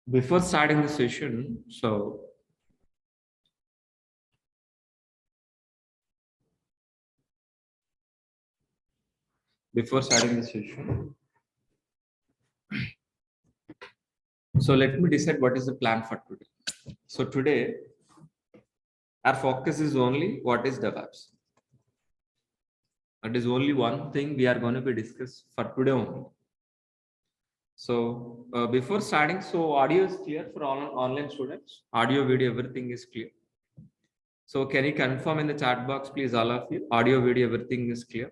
Before starting the session, let me decide what is the plan for today. So today, our focus is only what is DevOps. That is only one thing we are going to be discussed for today only. So before starting, so audio is clear for all online students. Audio, video, everything is clear. So can you confirm in the chat box, please, all of you? Audio, video, everything is clear.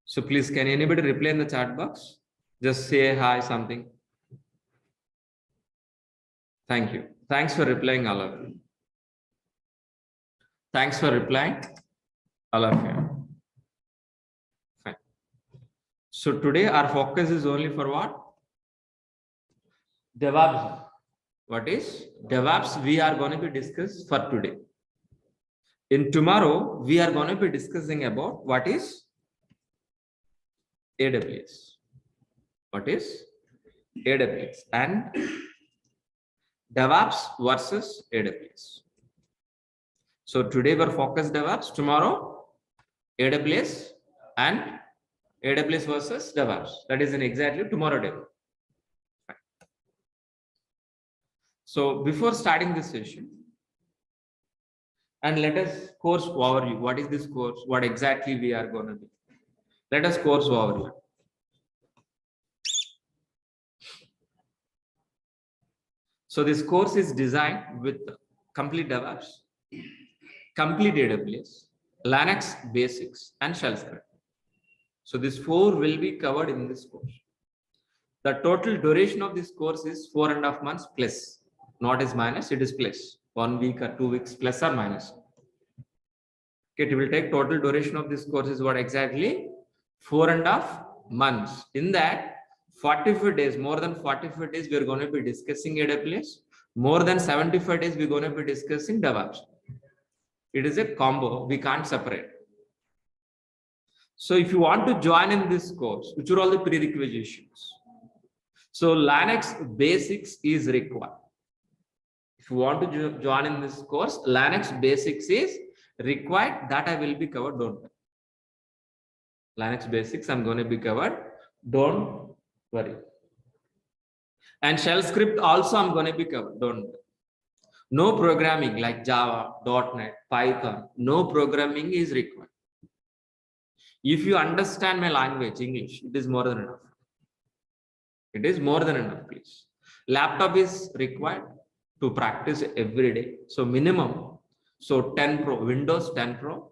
So please, can anybody reply in the chat box? Just say hi, something. Thank you. Thanks for replying, all of you. Thanks for replying, all of you. Fine. So today our focus is only for what? DevOps. What is DevOps? We are going to be discussed for today. In tomorrow, we are going to be discussing about what is AWS. What is AWS and DevOps versus AWS. So today we're focused DevOps, tomorrow AWS and AWS versus DevOps. That is in exactly tomorrow day. So before starting this session, and let us course overview. What is this course? What exactly we are going to do? Let us course overview. So this course is designed with complete DevOps, complete AWS, Linux basics, and shell script. So these four will be covered in this course. The total duration of this course is 4.5 months plus, not as minus, it is plus 1 week or 2 weeks plus or minus. Okay, it will take total duration of this course is what exactly 4.5 months. In that 45 days, more than 45 days, we are going to be discussing AWS. More than 75 days, we're going to be discussing DevOps. It is a combo, we can't separate. So if you want to join in this course, which are all the prerequisites? So Linux basics is required. If you want to join in this course, Linux basics is required. That I will be covered, don't worry. Linux basics I'm going to be covered, don't worry. And shell script also I'm going to be covered, don't worry. No programming like Java, .NET, Python, no programming is required. If you understand my language, English, it is more than enough. It is more than enough, please. Laptop is required to practice every day. So minimum, so 10 Pro, Windows 10 Pro,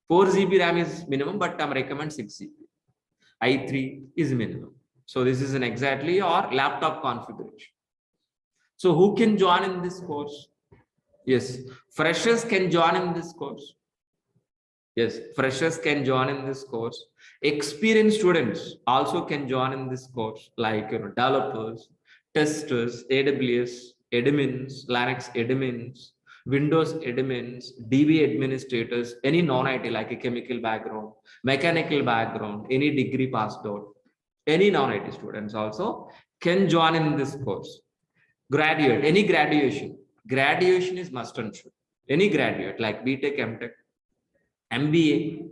4 GB RAM is minimum, but I recommend 6 GB. i3 is minimum. So this is an exactly your laptop configuration. So who can join in this course? Yes, freshers can join in this course. Yes, freshers can join in this course. Experienced students also can join in this course, like developers, testers, AWS admins, Linux admins, Windows admins, DB administrators, any non-IT like a chemical background, mechanical background, any degree passed out, any non-IT students also can join in this course. Graduate, any graduation is must and should. Any graduate like BTech, MTech, MBA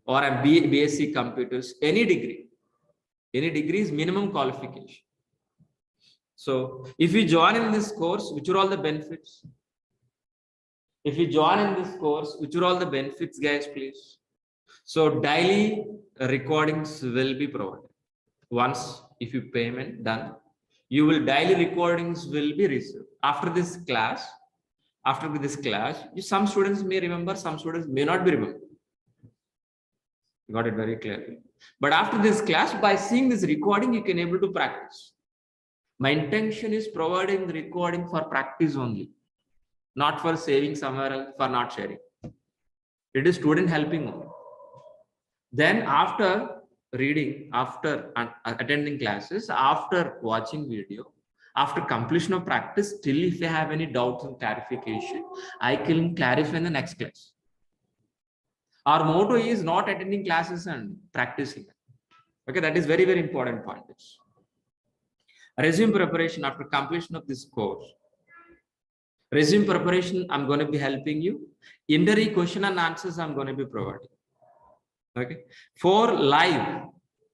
or a BSc computers, any degree is minimum qualification. So if you join in this course, which are all the benefits? If you join in this course, which are all the benefits, guys, please? So daily recordings will be provided. Once if you payment done, you will daily recordings will be received. After this class, some students may remember, some students may not be remember. Got it very clearly. But after this class, by seeing this recording, you can able to practice. My intention is providing the recording for practice only, not for saving somewhere else, for not sharing. It is student helping only. Then after reading, after attending classes, after watching video, after completion of practice, still if you have any doubts and clarification, I can clarify in the next class. Our motto is not attending classes and practicing. Okay, that is very, very important point. Resume preparation after completion of this course. Resume preparation, I'm going to be helping you. Interview question and answers, I'm going to be providing. Okay, 4 live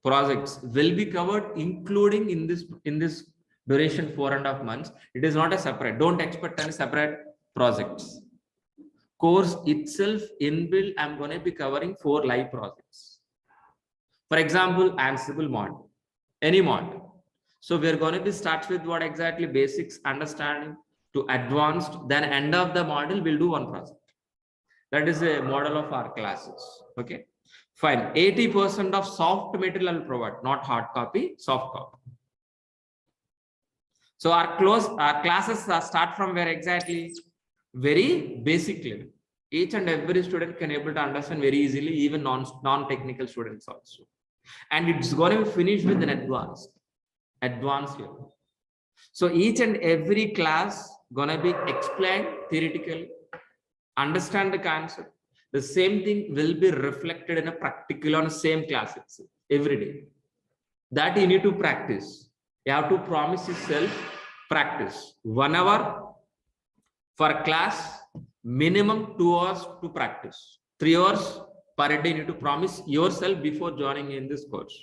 projects will be covered, including in this duration 4.5 months. It is not a separate. Don't expect any separate projects. Course itself inbuilt, I'm going to be covering 4 live projects. For example, Ansible module, any module. So we're going to be start with what exactly basics understanding to advanced, then end of the module we'll do one project. That is a model of our classes. Okay, fine. 80% of soft material I'll provide, not hard copy, soft copy. So our classes start from where exactly? Very basic level. Each and every student can able to understand very easily, even non-technical students also. And it's going to be finished with an advanced level. So each and every class gonna be explained theoretically, understand the concept. The same thing will be reflected in a practical on the same class itself every day. That you need to practice. You have to promise yourself practice 1 hour for class, minimum 2 hours to practice. 3 hours per day you need to promise yourself before joining in this course.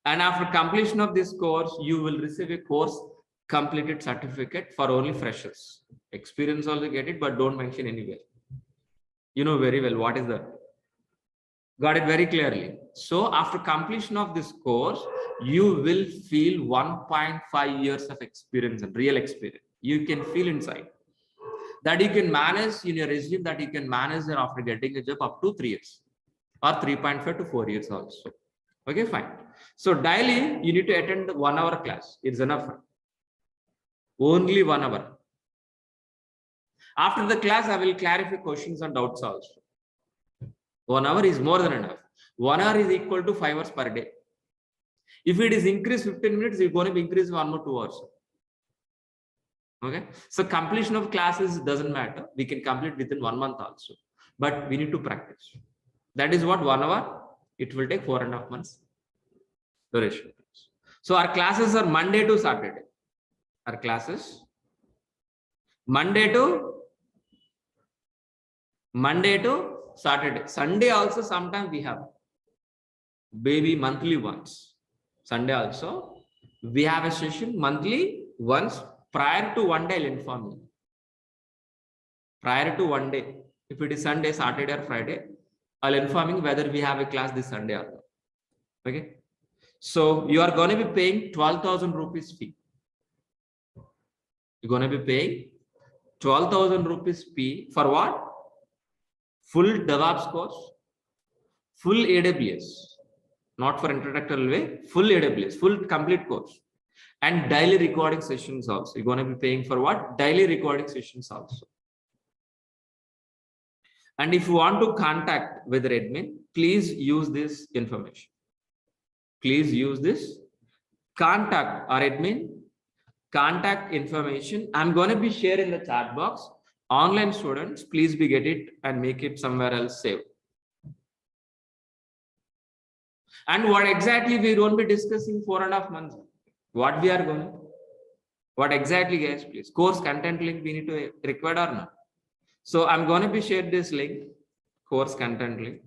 And after completion of this course, you will receive a course completed certificate for only freshers. Experience also get it, but don't mention anywhere. You know very well what is that. Got it very clearly. So after completion of this course, you will feel 1.5 years of experience and real experience. You can feel inside that you can manage in your resume, that you can manage after getting a job up to 3 years or 3.5 to 4 years also. Okay, fine. So daily you need to attend 1 hour class. It's enough. Only 1 hour. After the class, I will clarify questions and doubts also. 1 hour is more than enough. 1 hour is equal to 5 hours per day. If it is increased 15 minutes, it's going to be increased 1 or 2 hours. Okay. So completion of classes doesn't matter. We can complete within 1 month also. But we need to practice. That is what 1 hour. It will take 4.5 months duration. So our classes are Monday to Saturday. Our classes Monday to Saturday. Sunday also sometimes we have baby monthly once. Sunday also we have a session monthly once. Prior to 1 day, I'll inform you. Prior to 1 day, if it is Sunday, Saturday or Friday, I'll inform you whether we have a class this Sunday or not. Okay. So you are going to be paying 12,000 rupees fee. You're going to be paying 12,000 rupees fee for what? Full DEVOPS course, full AWS, not for introductory way, full AWS, full complete course, and daily recording sessions also. You're going to be paying for what? Daily recording sessions also. And if you want to contact with the admin, please use this information. Please use this. Contact our admin. Contact information. I'm going to be sharing in the chat box. Online students, please be get it and make it somewhere else saved. And what exactly we won't be discussing 4.5 months. What we are going? What exactly, guys? Please. Course content link we need to require or not. So I'm going to be share this link, course content link.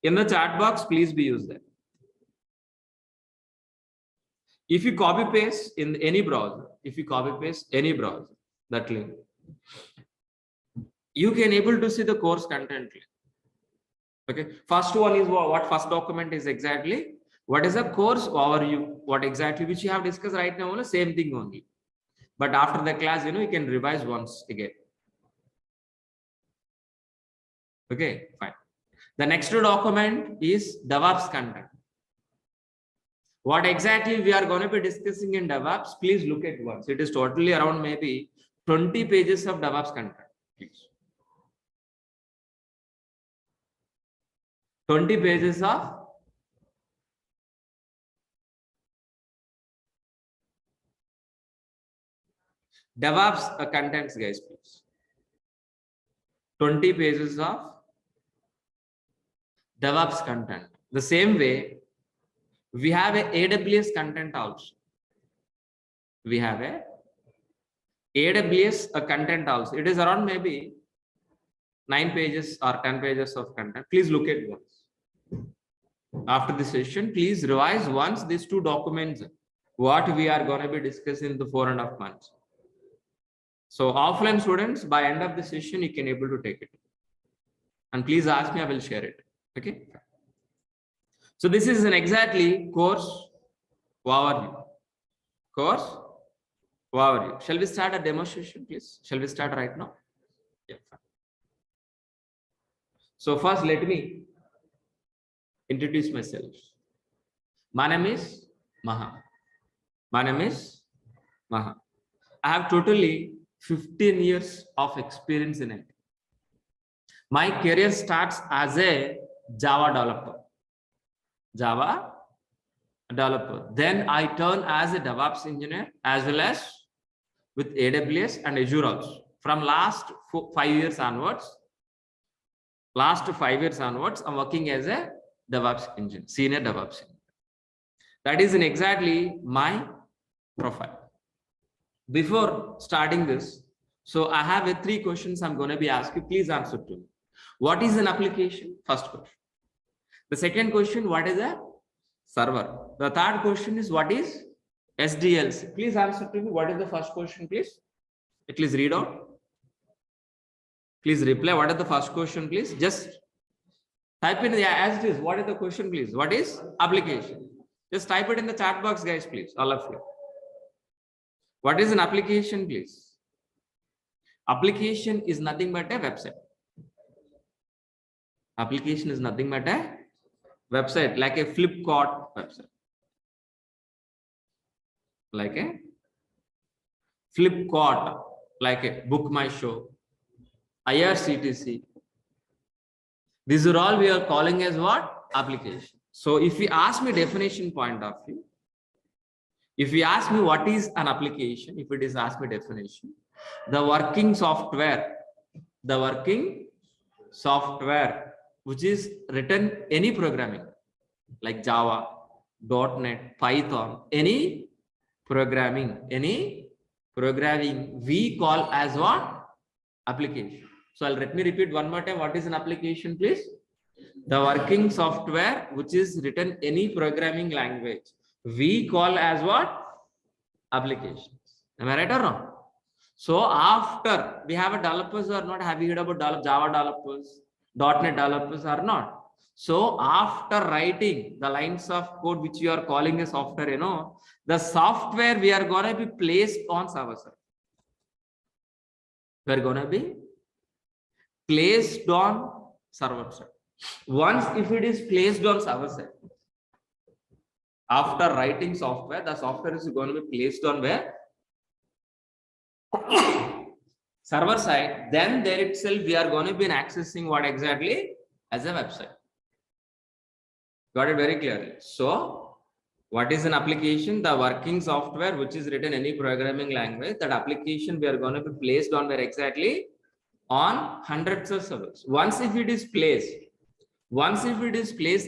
In the chat box, please be used that. If you copy paste in any browser, that link, you can able to see the course content link. Okay. First one is what first document is exactly. What is the course overview? What exactly which you have discussed right now? Same thing only. But after the class, you can revise once again. Okay, fine. The next document is DEVOPS content. What exactly we are going to be discussing in DEVOPS, please look at once. It is totally around maybe 20 pages of DEVOPS content. Please. 20 pages of DEVOPS contents, guys, please. 20 pages of DEVOPS content. The same way, we have a AWS content also. We have a AWS content also. It is around maybe 9 pages or 10 pages of content. Please look at once. After the session, please revise once these 2 documents, what we are going to be discussing in the 4.5 months. So offline students, by end of the session, you can able to take it. And please ask me, I will share it. Okay. So this is an exactly course overview. Course overview. Shall we start a demonstration, please? Shall we start right now? Yeah. So first, let me introduce myself. My name is Maha. My name is Maha. I have totally 15 years of experience in it. My career starts as a Java developer. Java developer. Then I turn as a DEVOPS engineer as well as with AWS and Azure also. From last 5 years onwards, I'm working as a DEVOPS engineer, senior DEVOPS engineer. That is in exactly my profile. Before starting this, so I have 3 questions I'm going to be asking. Please answer to me. What is an application? First question. The second question, what is a server? The third question is, what is SDLC? Please answer to me. What is the first question, please? Please read out. Please reply. What is the first question, please? Just type in as it is. What is the question, please? What is application? Just type it in the chat box, guys, please. All of you. What is an application, please? Application is nothing but a website. Application is nothing but a website, like a Flipkart website. Like a Flipkart, like a Book My Show, IRCTC. These are all we are calling as what? Application. So if you ask me definition point of view, if you ask me what is an application, if it is ask me definition, the working software which is written any programming like Java, .NET, Python, any programming we call as what? Application. So let me repeat one more time. What is an application, please? The working software which is written any programming language we call as what? Applications. Am I right or wrong? So after we have a developers or not, have you heard about Java developers, .NET developers or not? So after writing the lines of code which you are calling a software, you know, the software we are going to be placed on server side. We are going to be placed on server side. Once if it is placed on server side, after writing software, the software is going to be placed on where? Server side. Then there itself we are going to be accessing what exactly? As a website. Got it very clearly. So what is an application? The working software which is written any programming language. That application we are going to be placed on where exactly? On hundreds of servers. Once if it is placed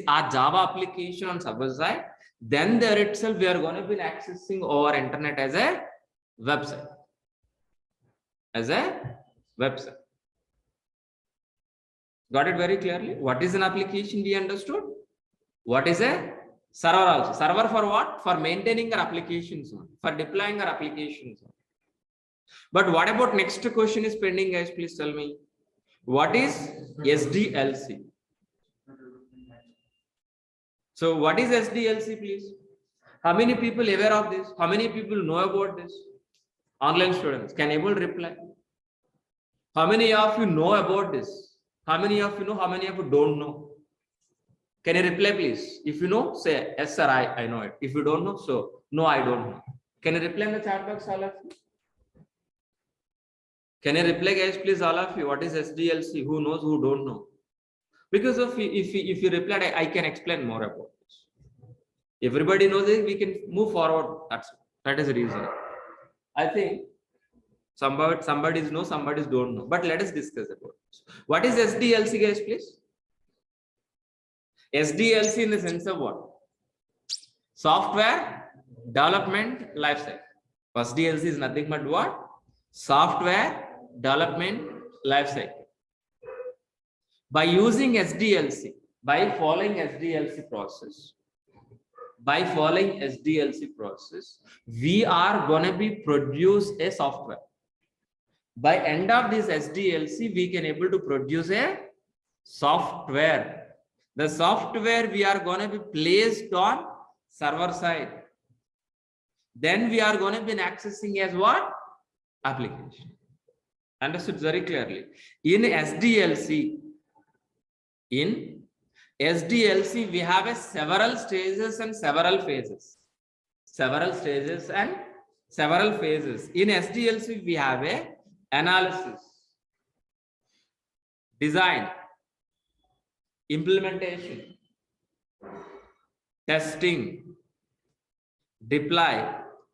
a Java application on server side, then there itself we are going to be accessing our internet as a website. Got it very clearly? What is an application? We understood. What is a server also? Server for what? For maintaining our applications, for deploying our applications. But what about next question is pending, guys? Please tell me. What is SDLC? So what is SDLC, please? How many people aware of this? How many people know about this? Online students can able to reply. How many of you know about this? How many of you know? How many of you don't know? Can you reply, please? If you know, say yes, sir. I know it. If you don't know, so no, I don't know. Can you reply in the chat box, all of you? Can you reply, guys, please, all of you? What is SDLC? Who knows? Who don't know? Because of if you replied, I can explain more about this. Everybody knows it, we can move forward. That is the reason. I think somebody knows, somebody don't know. But let us discuss about this. What is SDLC, guys, please? SDLC in the sense of what? Software development lifecycle. First DLC is nothing but what? Software development lifecycle. By using SDLC, by following SDLC process, we are going to be produce a software. By end of this SDLC, we can able to produce a software. The software we are going to be placed on server side. Then we are going to be accessing as what? Application. Understood very clearly. In SDLC, we have a several stages and several phases. In SDLC, we have a analysis, design, implementation, testing, deploy,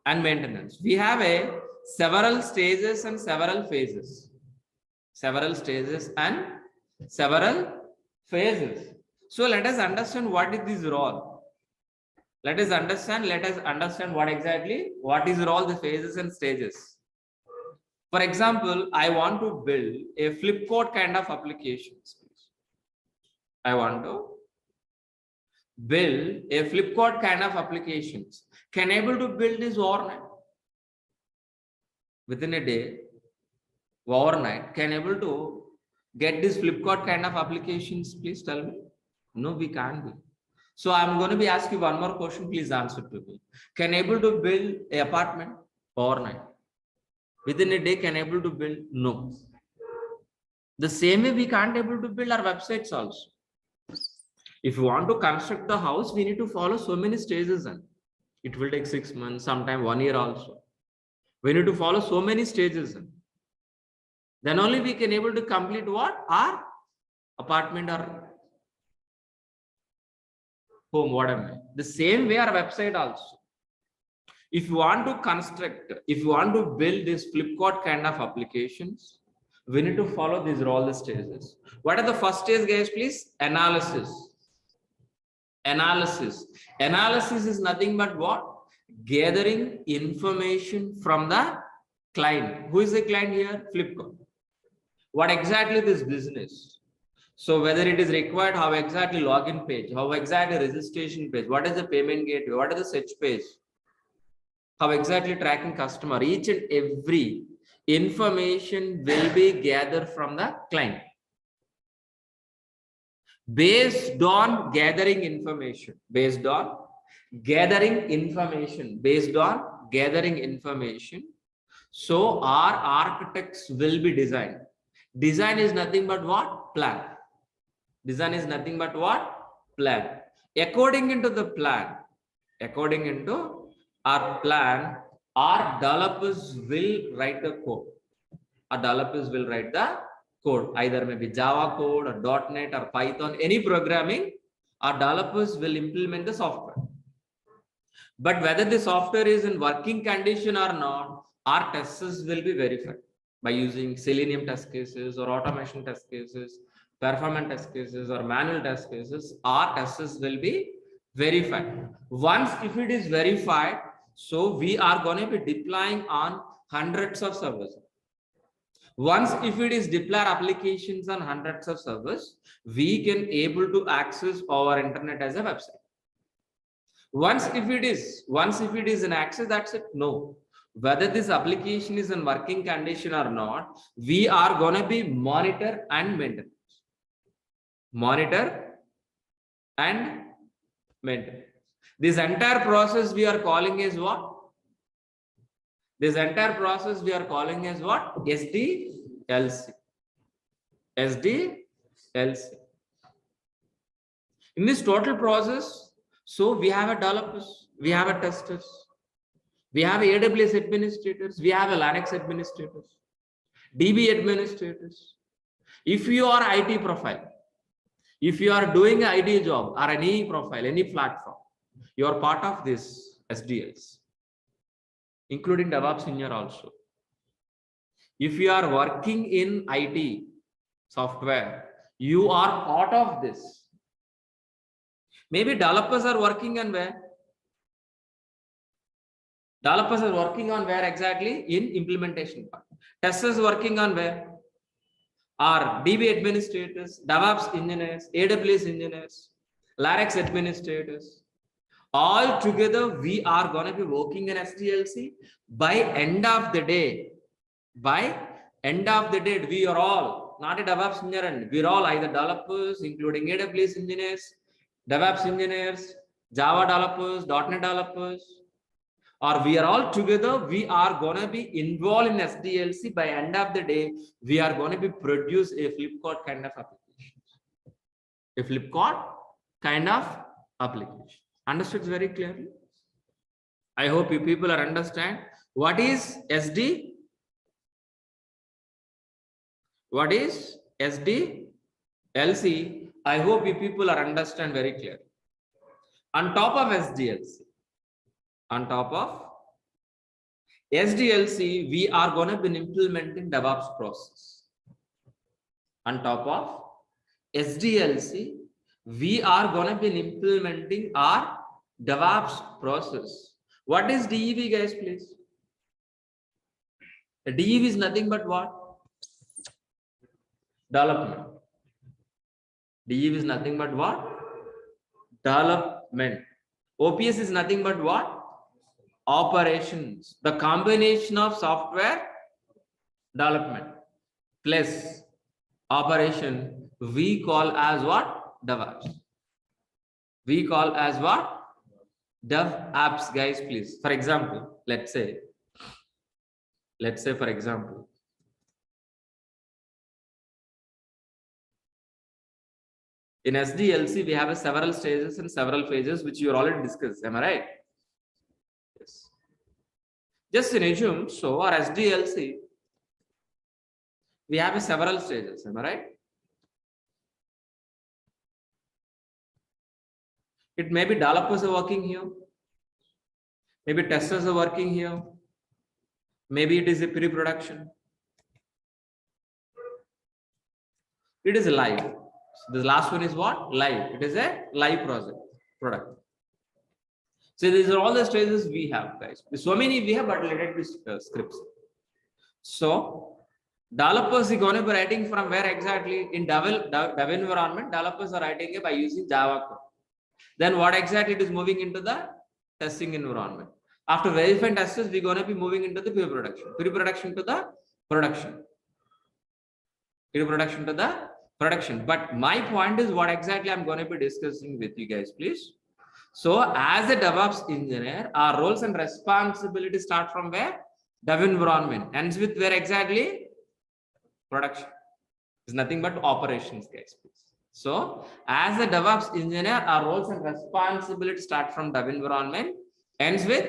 and maintenance. We have a several stages and several phases. So let us understand what is this role. Let us understand what is role, the phases and stages. For example, I want to build a flipboard kind of applications. I want to build a flipboard kind of applications. Can able to build this overnight? Within a day, overnight, can able to get this flipboard kind of applications? Please tell me. No, we can't be. So I'm going to be asking one more question. Please answer to me. Can able to build an apartment overnight? Within a day, can able to build? No. The same way we can't able to build our websites also. If you want to construct the house, we need to follow so many stages, and it will take 6 months, sometime 1 year also. We need to follow so many stages. Then only we can able to complete what? Our apartment or home, whatever. The same way our website also. If you want to construct, if you want to build this flipboard kind of applications, we need to follow these all the stages. What are the first stage, guys, please? Analysis. Analysis is nothing but what? Gathering information from the client. Who is the client here? Flipkart. What exactly this business? So whether it is required, how exactly login page, how exactly registration page, what is the payment gateway, what is the search page, how exactly tracking customer, each and every information will be gathered from the client. Based on gathering information, so our architects will be designed. Design is nothing but what? Plan. Design is nothing but what? Plan. According into our plan, our developers will write the code. Either maybe Java code or .NET or Python, any programming, our developers will implement the software. But whether the software is in working condition or not, our testers will be verified by using Selenium test cases or automation test cases, performance test cases or manual test cases. Our testers will be verified. Once if it is verified, so we are going to be deploying on hundreds of servers. Once if it is deploy applications on hundreds of servers, we can able to access our internet as a website. Once if it is in access, that's it. No, whether this application is in working condition or not, we are going to be monitor and maintain. This entire process we are calling is what? SDLC. In this total process, so we have a developers, we have a testers, we have AWS administrators, we have a Linux administrators, DB administrators. If you are IT profile, if you are doing an IT job or any profile, any platform, you are part of this SDLC, including DevOps engineer also. If you are working in IT software, you are part of this. Maybe developers are working on where? Developers are working on where exactly? In implementation part. Testers working on where? Are DB administrators, DevOps engineers, AWS engineers, Linux administrators. All together, we are going to be working in SDLC. By end of the day, we are all not a DevOps engineer, we're all either developers, including AWS engineers, DevOps engineers, Java developers, .NET developers, or we are all together, we are going to be involved in SDLC. By end of the day, we are going to be produce a Flipkart kind of application. A Flipkart kind of application. Understood very clearly? I hope you people are understand what is SD. What is SDLC? I hope you people are understand very clearly. On top of SDLC, we are going to be implementing DevOps process. On top of SDLC, we are going to be implementing our DevOps process. What is DEV, guys, please? The DEV is nothing but what? Development. DEV is nothing but what? Development. OPS is nothing but what? Operations. The combination of software development plus operation, we call as what? DevOps. We call as what? DevOps, guys, please. For example, let's say for example, in SDLC, we have several stages and several phases, which you already discussed. Am I right? Yes. Just in assume, so our SDLC, we have several stages. Am I right? It may be developers are working here. Maybe testers are working here. Maybe it is a pre-production. It is live. So the last one is what? Live. It is a live product. So these are all the stages we have, guys. So many we have, but let it be scripts. So developers are going to be writing from where exactly? In dev environment, developers are writing it by using Java code. Then what exactly it is moving into the testing environment. After verifying testers, we're going to be moving into the pre-production. Pre-production to the production. Pre-production to the production. But my point is what exactly I'm going to be discussing with you guys, please. So as a DevOps engineer, our roles and responsibilities start from where? Dev environment. Ends with where exactly? Production. It's nothing but operations, guys, please. So as a DevOps engineer, our roles and responsibilities start from dev environment, ends with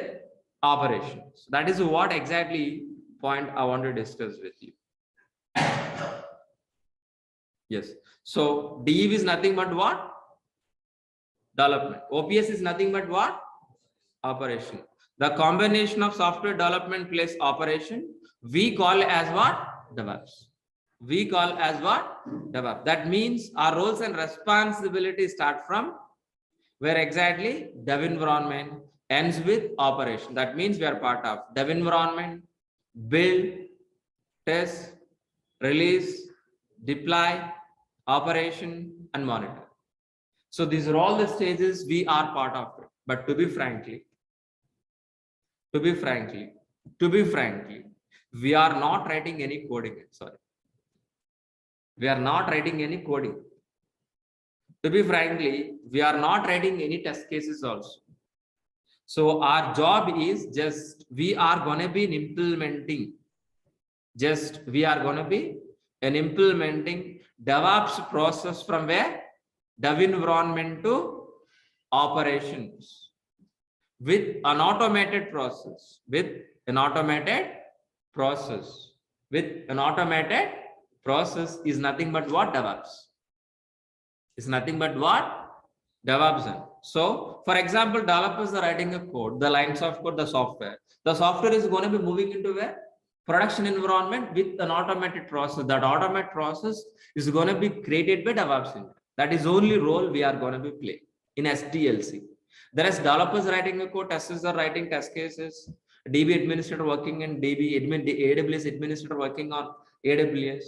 operations. That is what exactly point I want to discuss with you. Yes. So DEV is nothing but what? Development. OPS is nothing but what? Operation. The combination of software development plus operation, we call as what? DevOps. We call as what? DevOps. That means our roles and responsibilities start from where exactly? Dev environment, ends with operation. That means we are part of dev environment, build, test, release, deploy, operation, and monitor. So these are all the stages we are part of it. But to be frankly, we are not writing any coding. Sorry. We are not writing any coding. To be frankly, we are not writing any test cases also. So our job is just, we are going to be implementing DevOps process from where? Dev environment to operations with an automated process, is nothing but what? DevOps. Is nothing but what? DevOps. So, for example, developers are writing a code, the lines of code, the software. The software is going to be moving into a production environment with an automated process. That automated process is going to be created by DevOps. That is only role we are going to be playing. in SDLC. There is developers writing a code, testers are writing test cases, DB administrator working in AWS administrator working on AWS.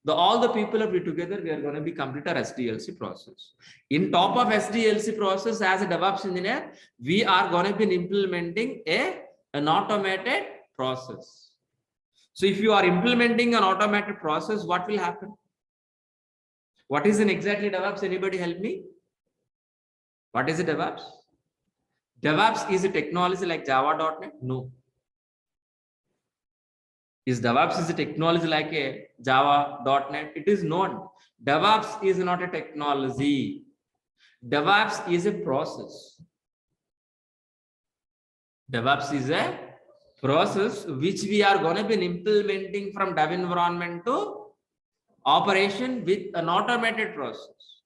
All the people will be together. We are going to be complete our SDLC process. In top of SDLC process, as a DevOps engineer, we are going to be implementing an automated process. So if you are implementing an automated process, what will happen? What is exactly DevOps? Anybody help me? What is a DevOps? DevOps is a technology like Java.NET? No. Is DevOps a technology like a Java.NET? It is not. DevOps is not a technology. DevOps is a process. DevOps is a process which we are going to be implementing from dev environment to operation with an automated process.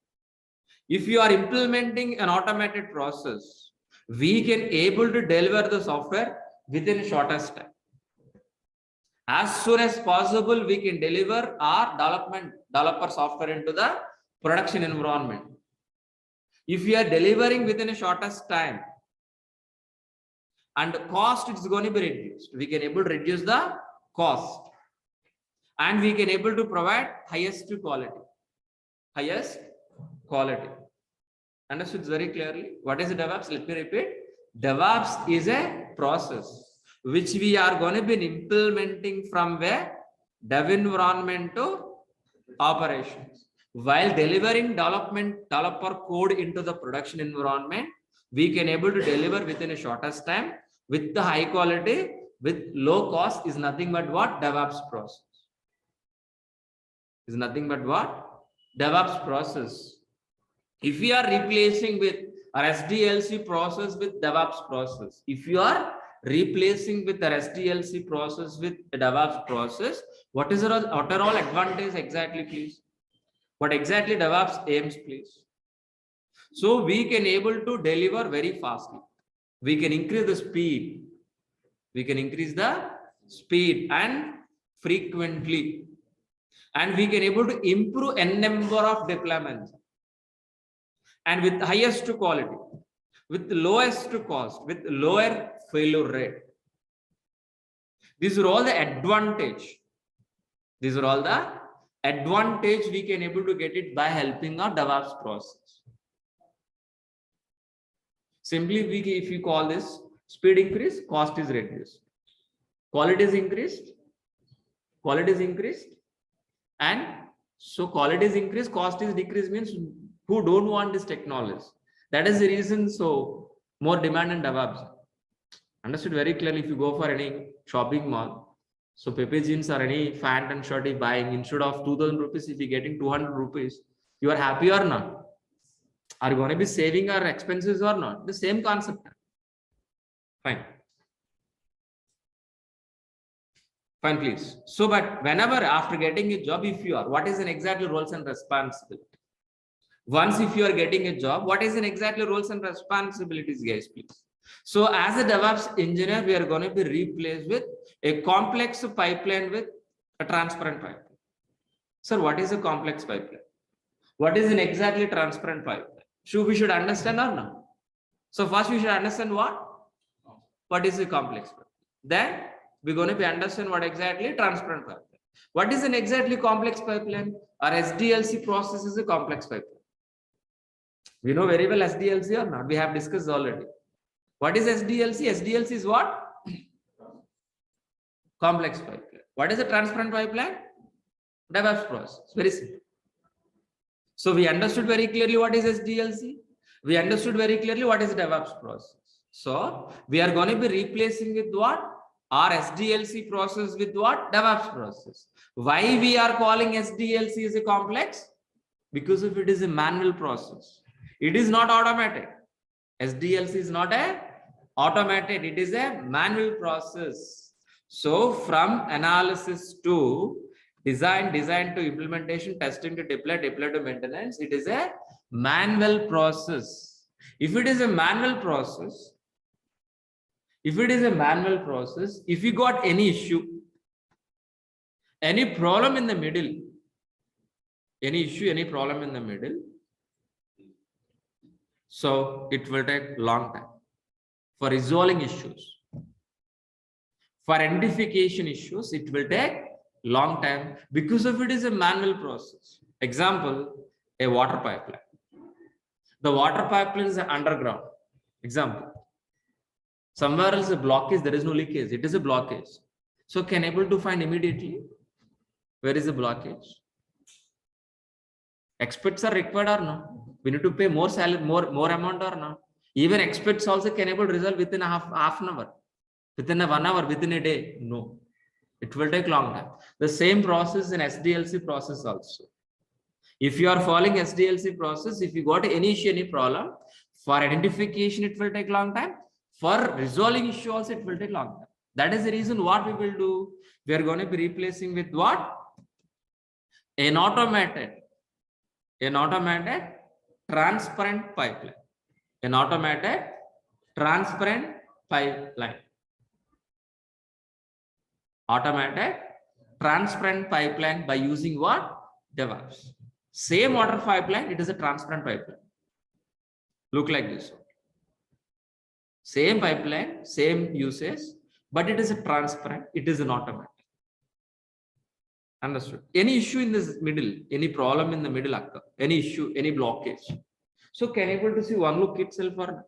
If you are implementing an automated process, we can able to deliver the software within a shortest time. As soon as possible, we can deliver our developer software into the production environment. If we are delivering within a shortest time, and cost is going to be reduced, we can able to reduce the cost, and we can able to provide highest quality. Understood very clearly? What is DevOps? Let me repeat. DevOps is a process which we are going to be implementing from where dev environment to operations. While delivering developer code into the production environment, we can able to deliver within a shortest time with the high quality, with low cost. Is nothing but what? DevOps process. Is nothing but what? DevOps process. If we are replacing with our SDLC process with DevOps process, if you are replacing with the SDLC process with the DevOps process, what are all advantage exactly, please? What exactly DevOps aims, please? So we can able to deliver very fastly. We can increase the speed. We can increase the speed and frequently. And we can able to improve n number of deployments. And with highest quality, with lowest cost, with lower failure rate. These are all the advantage. These are all the advantage we can able to get it by helping our DevOps process. Simply, if you call this speed increase, cost is reduced. Quality is increased. And so quality is increased, cost is decreased, means who don't want this technology. That is the reason. So more demand in DevOps. Understood very clearly. If you go for any shopping mall, so Pepe jeans or any pant and shirt is buying, instead of 2000 rupees, if you're getting 200 rupees, you are happy or not? Are you going to be saving our expenses or not? The same concept. Fine. Fine, please. So, but whenever after getting a job, if you are, what is an exactly roles and responsibility? Once if you are getting a job, what is an exactly roles and responsibilities, guys, please? So as a DevOps engineer, we are going to be replaced with a complex pipeline with a transparent pipeline. Sir, what is a complex pipeline? What is an exactly transparent pipeline? We should understand or not? So first we should understand what is a complex pipeline. Then we're going to be understand what exactly transparent pipeline. What is an exactly complex pipeline? Our SDLC process is a complex pipeline. We know very well SDLC or not? We have discussed already. What is SDLC? SDLC is what? Complex pipeline. What is a transparent pipeline? DevOps process. Very simple. So we understood very clearly what is SDLC. We understood very clearly what is DevOps process. So we are going to be replacing with what? Our SDLC process with what? DevOps process. Why we are calling SDLC as a complex? Because if it is a manual process. It is not automated. SDLC is not a automated. It is a manual process. So from analysis to design to implementation, testing to deploy to maintenance, it is a manual process. If it is a manual process, if you got any issue, any problem in the middle, So it will take long time for resolving issues. For identification issues, it will take long time because of it is a manual process. Example, a water pipeline. The water pipeline is underground. Example, somewhere else a blockage, there is no leakage, it is a blockage. So can able to find immediately where is the blockage? Experts are required or no? We need to pay more salary, more amount or no? Even experts also can able to resolve within half an hour, within a 1 hour, within a day. No, it will take long time. The same process in SDLC process also. If you are following SDLC process, if you got any issue, any problem, for identification, it will take long time. For resolving issue also, it will take long time. That is the reason what we will do. We are going to be replacing with what? An automated transparent pipeline. An automated transparent pipeline. Automated transparent pipeline by using what? DEVOPS. Same water pipeline, it is a transparent pipeline. Look like this. Same pipeline, same usage, but it is a transparent, it is an automatic. Understood? Any issue in this middle, any problem in the middle occur, any issue, any blockage. So can able to see one look itself or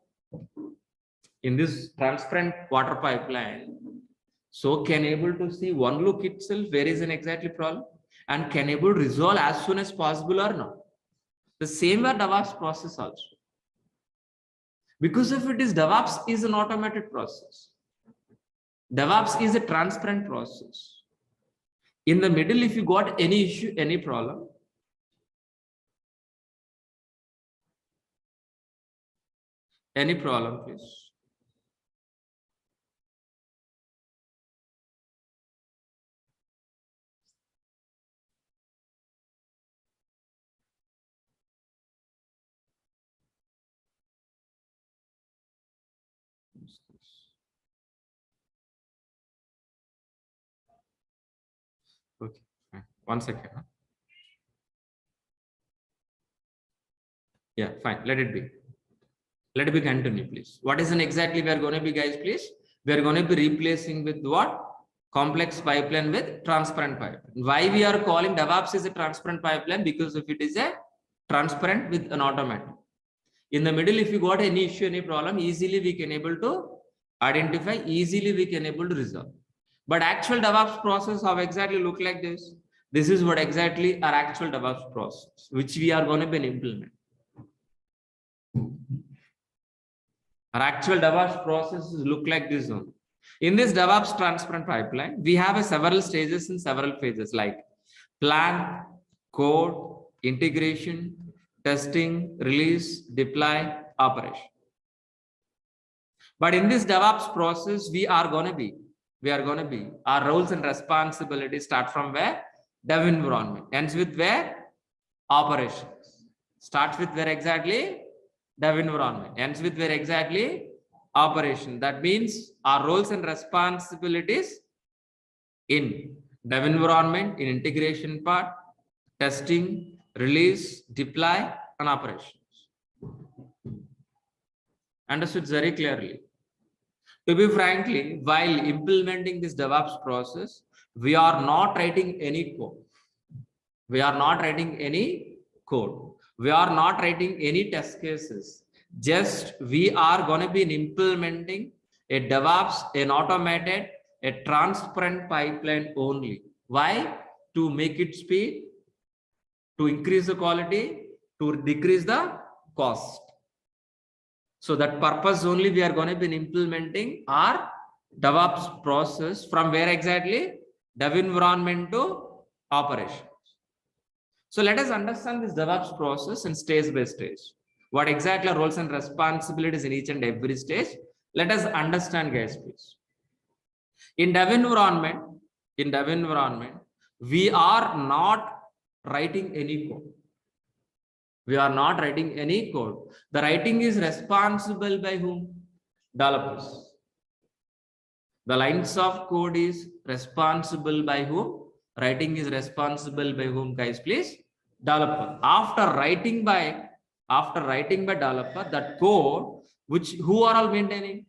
in this transparent water pipeline. So can able to see one look itself where is an exactly problem and can able to resolve as soon as possible or not. The same way DEVOPS process also. Because if it is DEVOPS is an automated process. DEVOPS is a transparent process. In the middle, if you got any issue, any problem, please. Okay, fine. 1 second. Huh? Yeah, fine. Let it be. Let it be continue, please. What is an exactly we are going to be, guys, please? We are going to be replacing with what? Complex pipeline with transparent pipeline. Why we are calling DEVOPS is a transparent pipeline? Because if it is a transparent with an automatic. In the middle, if you got any issue, any problem, easily we can able to identify, easily we can able to resolve. But actual DEVOPS process, how exactly look like this? This is what exactly our actual DEVOPS process, which we are going to be implement. Our actual DEVOPS processes look like this one. In this DEVOPS transparent pipeline, we have several stages and several phases like plan, code, integration, testing, release, deploy, operation. But in this DEVOPS process, we are going to be, our roles and responsibilities start from where? Dev environment. Ends with where? Operations. Starts with where exactly? Dev environment. Ends with where exactly? Operation. That means our roles and responsibilities in dev environment, in integration part, testing, release, deploy, and operations. Understood very clearly. To be frankly, while implementing this DEVOPS process, we are not writing any code. We are not writing any code. We are not writing any test cases. Just we are going to be implementing a DEVOPS, an automated, a transparent pipeline only. Why? To make it speed, to increase the quality, to decrease the cost. So that purpose only we are going to be implementing our DEVOPS process from where exactly? Dev environment to operations. So let us understand this DEVOPS process in stage by stage. What exactly are roles and responsibilities in each and every stage? Let us understand, guys, please. In dev environment, we are not writing any code. We are not writing any code. The writing is responsible by whom? Developers. The lines of code is responsible by whom? Writing is responsible by whom, guys, please? Developer. After writing by After writing by developer, that code, who are all maintaining?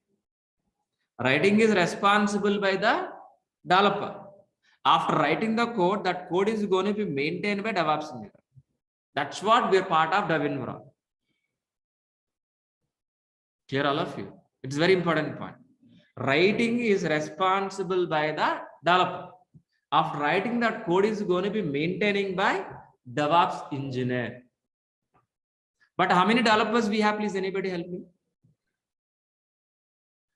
Writing is responsible by the developer. After writing the code, that code is going to be maintained by DevOps engineer. That's what we're part of Dev environment. Clear all of you? It's very important point. Writing is responsible by the developer. After writing, that code is going to be maintaining by DevOps engineer. But how many developers we have? Please, anybody help me?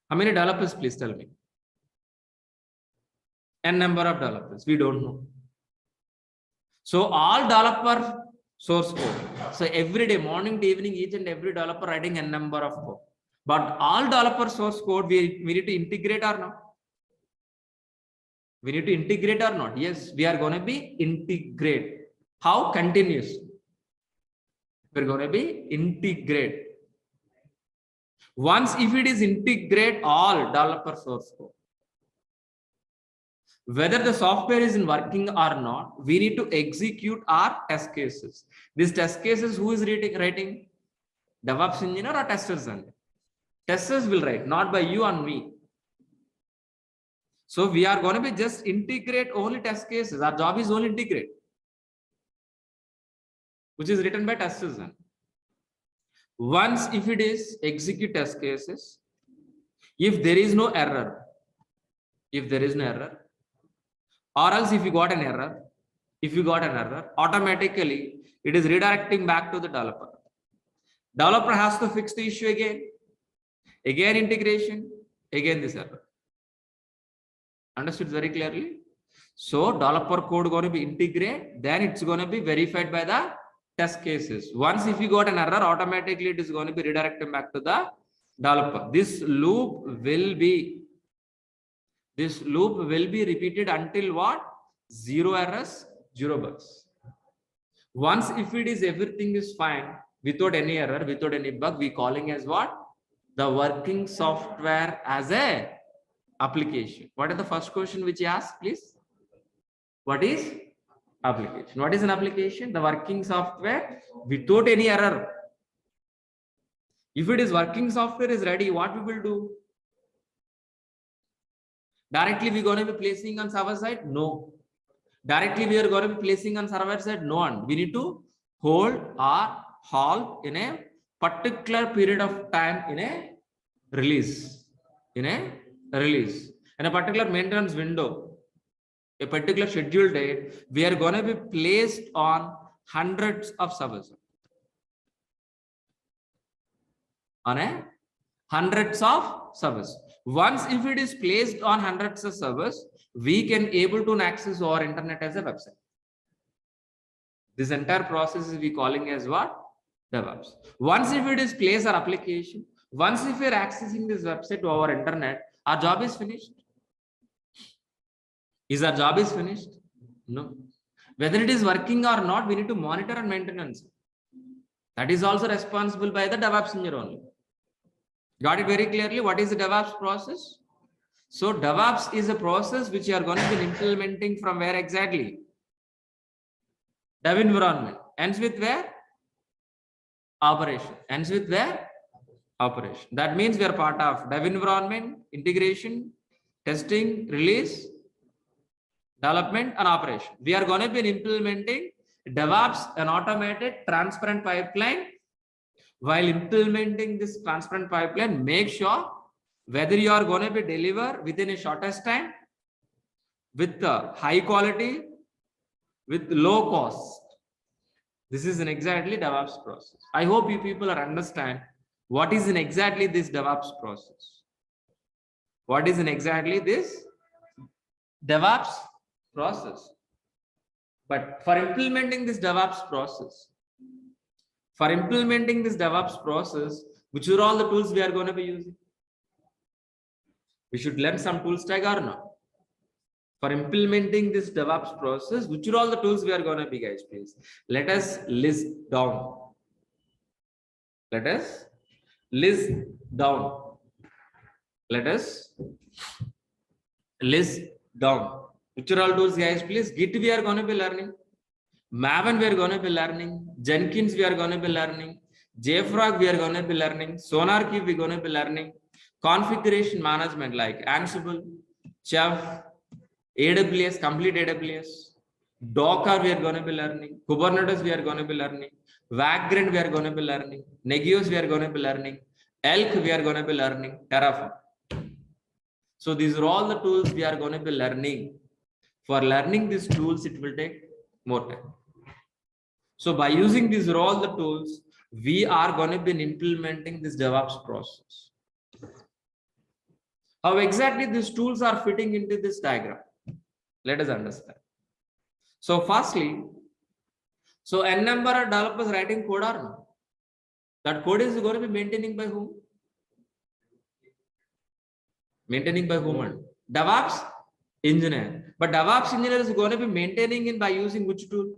How many developers? Please tell me. N number of developers. We don't know. So all developer source code. So every day, morning to evening, each and every developer writing N number of code. But all developer source code, we need to integrate or not? We need to integrate or not? Yes, we are going to be integrate. How? Continuous. We're going to be integrate. Once if it is integrate all developer source code, whether the software is working or not, we need to execute our test cases. These test cases, who is writing? DevOps engineer or testers? Testers will write, not by you and me. So we are going to be just integrate only test cases. Our job is only integrate, which is written by testers. Once if it is execute test cases, if there is no error, or else if you got an error, automatically it is redirecting back to the developer. Developer has to fix the issue again integration, again this error. Understood very clearly? So developer code going to be integrate, then it's going to be verified by the test cases. Once if you got an error, automatically it is going to be redirected back to the developer. This loop will be repeated until what? 0 errors, 0 bugs. Once if it is everything is fine, without any error, without any bug, we calling as what? The working software as a application. What is the first question which you asked, please? What is application? What is an application? The working software without any error. If it is working software is ready, what we will do? Directly we are going to be placing on server side? No. Directly we are going to be placing on server side? No. And we need to hold or halt in a particular period of time in a release. In a particular maintenance window, a particular scheduled date, we are going to be placed on hundreds of servers. Once if it is placed on hundreds of servers, we can able to access our internet as a website. This entire process is we calling as what? DevOps. Once if it is placed our application, once if we are accessing this website to our internet, our job is finished. Is our job is finished? No. Whether it is working or not, we need to monitor and maintenance. That is also responsible by the DevOps engineer only. Got it very clearly? What is the DevOps process? So DevOps is a process which you are going to be implementing from where exactly? Dev environment. Ends with where? Operation. Ends with where? Operation. That means we are part of dev environment, integration, testing, release, development, and operation. We are going to be implementing DevOps, an automated transparent pipeline. While implementing this transparent pipeline, make sure whether you are going to be deliver within a shortest time, with high quality, with low cost. This is an exactly DevOps process. I hope you people are understand what is in exactly this DevOps process. What is in exactly this DevOps process? But for implementing this DevOps process, which are all the tools we are going to be using? We should learn some tools tag or not? For implementing this DevOps process, which are all the tools we are going to be, guys, please? Let us list down. Let us list down. Let us list down. Which are all tools, guys, please? Git we are going to be learning. Maven we are going to be learning. Jenkins we are going to be learning. JFrog we are going to be learning. SonarQube we are going to be learning. Configuration management like Ansible, Chef, AWS, complete AWS. Docker we are going to be learning. Kubernetes we are going to be learning. Vagrant we are going to be learning. Negios we are going to be learning. Elk we are going to be learning. Terraform. So these are all the tools we are going to be learning. For learning these tools, it will take more time. So by using these are all the tools, we are going to be implementing this DevOps process. How exactly these tools are fitting into this diagram? Let us understand. So firstly, so n number of developers writing code or no? That code is going to be maintaining by whom? Maintaining by whom? DevOps engineer. But DevOps engineer is going to be maintaining it by using which tool?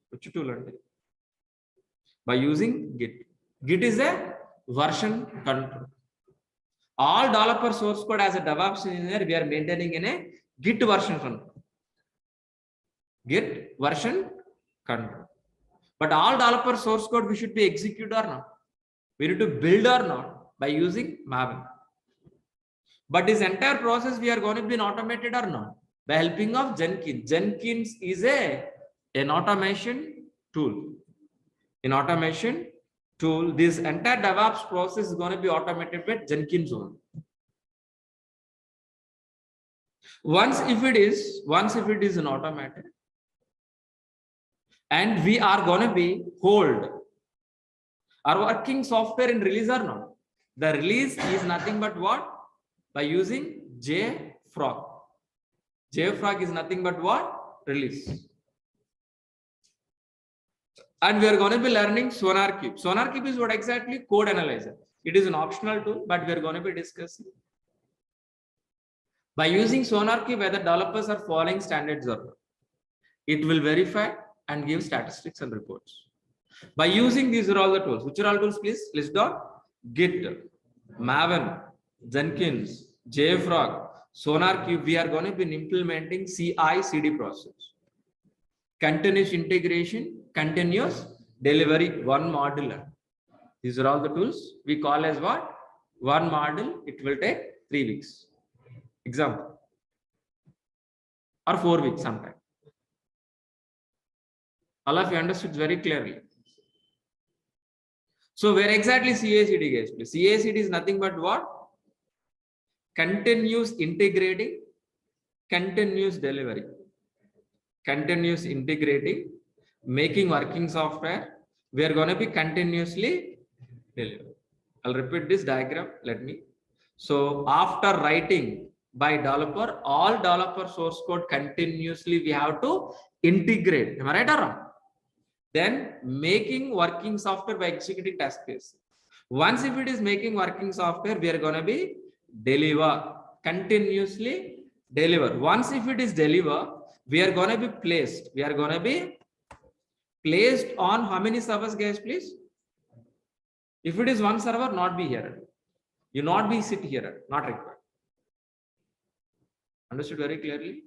Which tool? By using Git. Git is a version control. All developer source code as a DevOps engineer, we are maintaining in a Git version control. Git version control. But all developer source code we should be execute or not? We need to build or not by using Maven. But this entire process we are going to be automated or not? By helping of Jenkins. Jenkins is an automation tool. In automation tool, this entire DevOps process is going to be automated with Jenkins only. Once if it is an automated, and we are going to be hold our working software in release or not? The release is nothing but what? By using JFrog. JFrog is nothing but what? Release. And we are going to be learning SonarQube. SonarQube is what exactly? Code analyzer. It is an optional tool, but we are going to be discussing. By using SonarQube, whether developers are following standards or not, it will verify and give statistics and reports. By using these are all the tools. Which are all tools, please? List down. Git, Maven, Jenkins, JFrog, SonarQube. We are going to be implementing CI/CD process. Continuous integration, continuous delivery, one module. These are all the tools we call as what? One module. It will take 3 weeks. Example. Or 4 weeks sometime. All of you understood very clearly. So where exactly CI/CD guys? CI/CD is nothing but what? Continuous integrating, continuous delivery. Continuous integrating, making working software. We are going to be continuously delivering. I'll repeat this diagram. Let me. So after writing by developer, all developer source code continuously we have to integrate. Am I right or wrong? Then making working software by executing test case. Once if it is making working software, we are going to be deliver, continuously deliver. Once if it is deliver, we are going to be placed. We are going to be placed on how many servers, guys, please? If it is one server, not be here. You not be sit here, not required. Understood very clearly?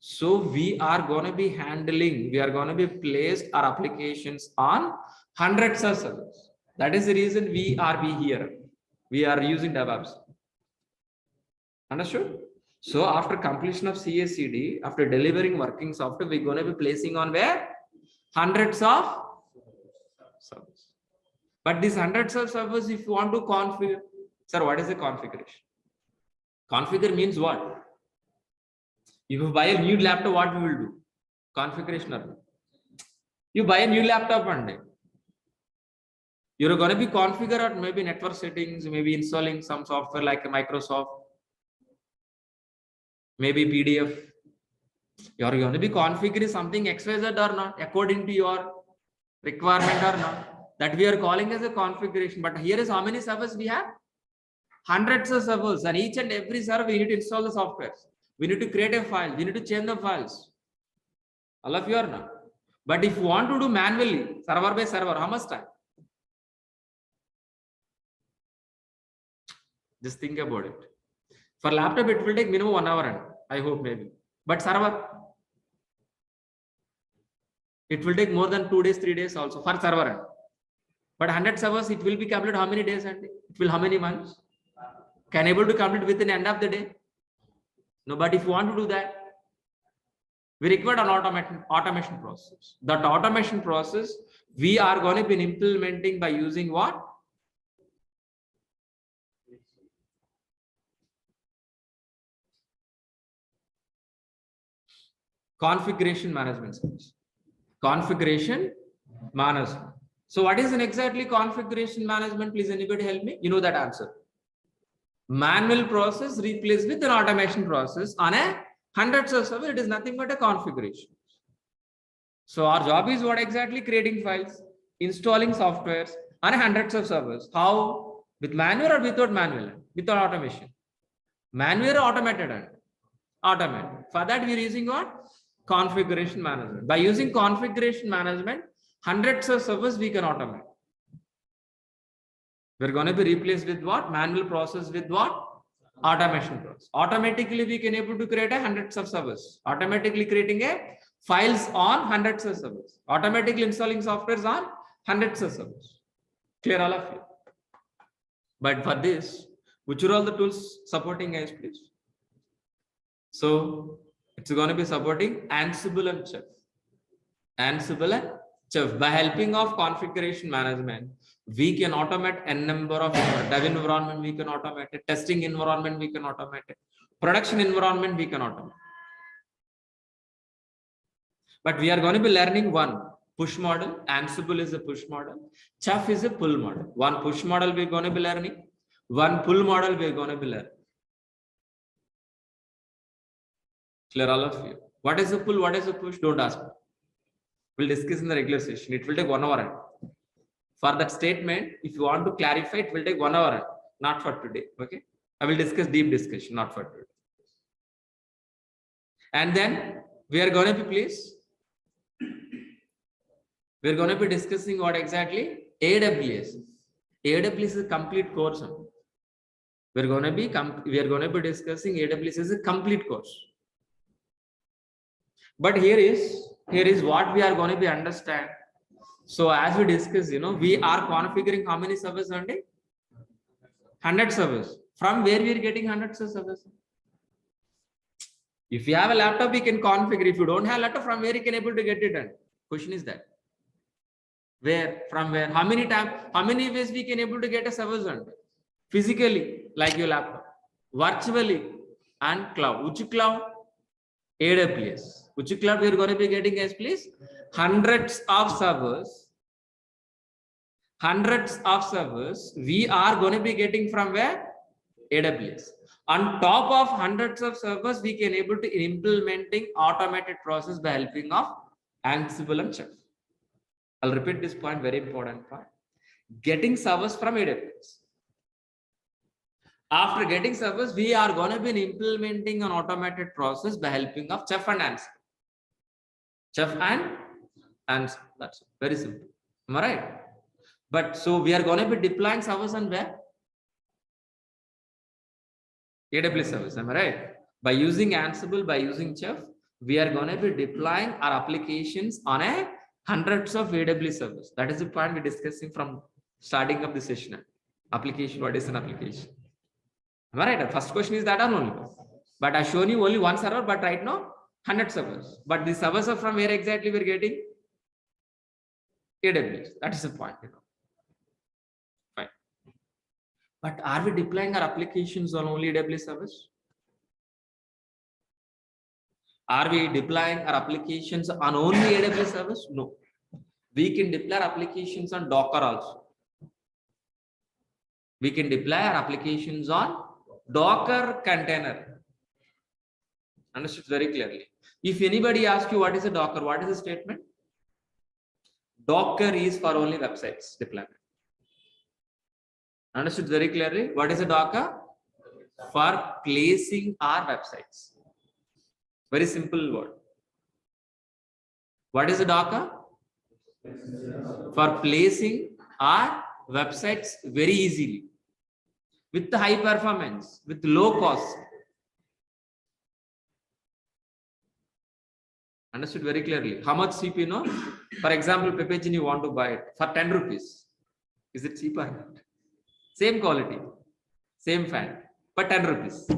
So we are going to be handling, we are going to be placed our applications on hundreds of servers. That is the reason we are here. We are using DevOps. Understood? So after completion of CI/CD, after delivering working software, we're going to be placing on where? Hundreds of servers. But these hundreds of servers, if you want to configure, sir, what is the configuration? Configure means what? If you buy a new laptop, what we will do? Configuration. You buy a new laptop one day. You're going to be configure or maybe network settings, maybe installing some software like a Microsoft, maybe PDF. You're going to be configuring something XYZ or not, according to your requirement or not. That we are calling as a configuration. But here is how many servers we have? Hundreds of servers, and each and every server we need to install the software. We need to create a file. We need to change the files. All of you are not. But if you want to do manually, server by server, how much time? Just think about it. For laptop, it will take minimum 1 hour, and I hope maybe. But server, it will take more than 2 days, 3 days also for server. But 100 servers, it will be completed how many days and it will how many months? Can able to complete within the end of the day? No, but if you want to do that, we require an automation process. That automation process we are going to be implementing by using what? Configuration management skills. Configuration management. So what is an exactly configuration management? Please anybody help me? You know that answer. Manual process replaced with an automation process on a hundreds of servers. It is nothing but a configuration. So our job is what exactly? Creating files, installing softwares on hundreds of servers. How? With manual or without manual? Without automation. Manual or automated? Automated. For that we are using what? Configuration management. By using configuration management, hundreds of servers we can automate. We're going to be replaced with what? Manual process with what? Automation process. Automatically we can able to create a hundreds of servers. Automatically creating a files on hundreds of servers. Automatically installing softwares on hundreds of servers. Clear all of you? But for this, which are all the tools supporting guys, please? So it's going to be supporting Ansible and Chef. Ansible and Chef. By helping of configuration management, we can automate a number of dev environment, we can automate it, testing environment, we can automate it, production environment, we can automate. But we are going to be learning one push model. Ansible is a push model. Chef is a pull model. One push model we're going to be learning. One pull model we're going to be learning. Clear all of you? What is a pull? What is a push? Don't ask me. We'll discuss in the regular session. It will take 1 hour. For that statement, if you want to clarify, it will take 1 hour. Not for today. Okay. I will discuss deep discussion, not for today. And then we are going to be, please. We're going to be discussing what exactly? AWS. AWS is a complete course. We are going to be discussing AWS as a complete course. But here is what we are going to be understand. So as we discussed, we are configuring how many servers on day? 100 servers. From where we are getting hundreds of servers? If you have a laptop, we can configure. If you don't have a laptop, from where you can able to get it done? Question is that. Where? From where? How many times? How many ways we can able to get a servers on? Physically, like your laptop. Virtually and cloud. Which cloud? AWS. Which cloud we are going to be getting as please? Hundreds of servers. Hundreds of servers we are going to be getting from where? AWS. On top of hundreds of servers, we can able to implementing automated process by helping of Ansible and Chef. I'll repeat this point, very important part. Getting servers from AWS. After getting servers, we are going to be implementing an automated process by helping of Chef and Ansible. Chef and Ansible. That's very simple. Am I right? But so we are going to be deploying servers on where? AWS servers. Am I right? By using Ansible, by using Chef, we are going to be deploying our applications on a hundreds of AWS servers. That is the point we're discussing from starting of the session. Application. What is an application? Am I right? First question is that or only. But I've shown you only one server, but right now 100 servers. But the servers are from where exactly we're getting? AWS. That is the point. Fine. But are we deploying our applications on only AWS servers? Are we deploying our applications on only AWS servers? No. We can deploy our applications on Docker also. We can deploy our applications on Docker container. Understood very clearly. If anybody asks you what is a Docker, what is the statement? Docker is for only websites deployment. Understood very clearly. What is a Docker? For placing our websites. Very simple word. What is a Docker? For placing our websites very easily. With the high performance, with low cost. Understood very clearly. How much CPU? For example, packaging you want to buy it for 10 rupees. Is it cheaper or not? Same quality, same fan, but 10 rupees.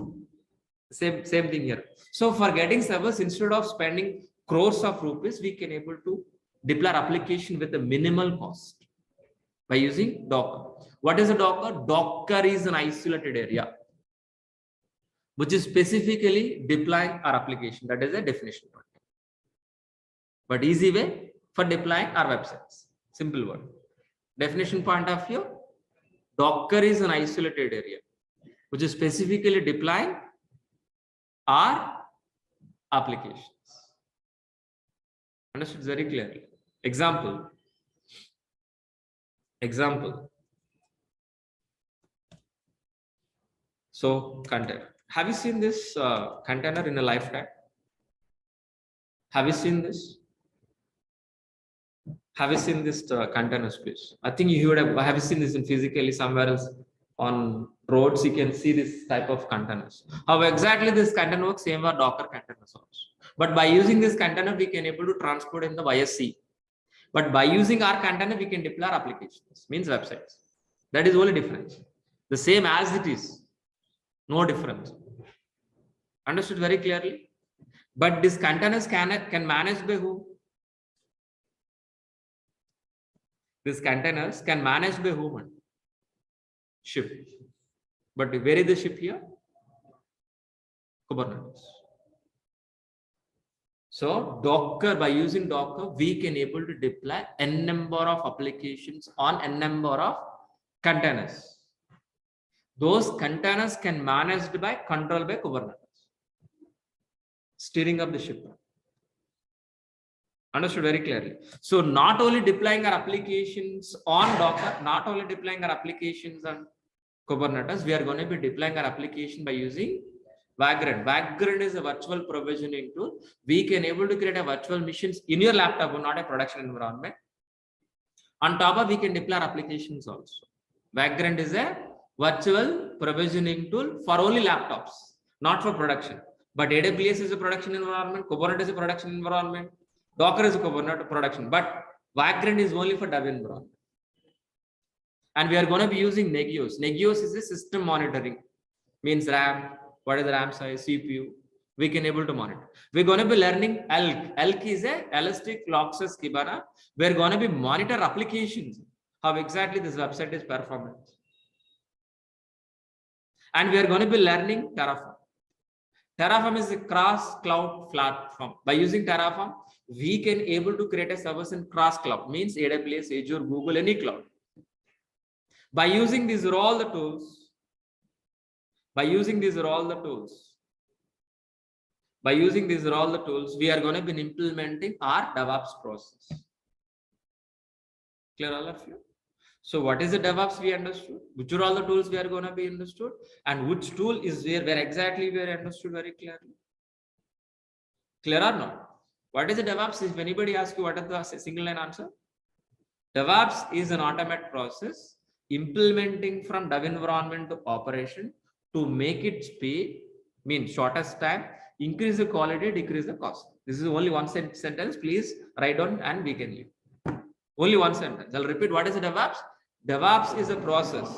Same thing here. So for getting servers, instead of spending crores of rupees, we can able to deploy application with a minimal cost by using Docker. What is a Docker? Docker is an isolated area which is specifically deploying our application. That is a definition. But easy way for deploying our websites. Simple word. Definition point of view, Docker is an isolated area which is specifically deploying our applications. Understood very clearly. Example. So container. Have you seen this container in a lifetime? Have you seen this? Have you seen this container space? I think you would have you seen this in physically somewhere else on roads. You can see this type of containers. How exactly this container works? Same are Docker containers also. But by using this container, we can able to transport in the via sea. But by using our container, we can deploy our applications, means websites. That is only difference. The same as it is, no difference. Understood very clearly? But these containers can manage by who? These containers can manage by whom? Ship. But where is the ship here? Kubernetes. So Docker, by using Docker, we can able to deploy n number of applications on n number of containers. Those containers can managed by controlled by Kubernetes. Steering up the ship. Understood very clearly. So not only deploying our applications on Docker, not only deploying our applications on Kubernetes, we are going to be deploying our application by using Vagrant. Vagrant is a virtual provisioning tool. We can able to create a virtual machines in your laptop, not a production environment. On top of, we can deploy our applications also. Vagrant is a virtual provisioning tool for only laptops, not for production. But AWS is a production environment, Kubernetes is a production environment, Docker is a Kubernetes production, but Vagrant is only for dev environment. And we are going to be using Negios. Negios is a system monitoring, means RAM, what is the RAM size, CPU, we can able to monitor. We're going to be learning ELK. ELK is a Elastic Logsus Kibana. We're going to be monitor applications, how exactly this website is performing. And we are going to be learning Terraform. Terraform is a cross cloud platform. By using Terraform, we can able to create a service in cross cloud, means AWS, Azure, Google, any cloud. By using these are all the tools, we are going to be implementing our DevOps process. Clear all of you? So what is the DevOps we understood? Which are all the tools we are going to be understood? And which tool is where exactly we are understood very clearly? Clear or not? What is the DevOps? If anybody asks you what is the single line answer? DevOps is an automated process implementing from dev environment to operation to make it speed, means shortest time, increase the quality, decrease the cost. This is only one sentence. Please write down and we can leave. Only one sentence. I'll repeat. What is the DevOps? DevOps is a process.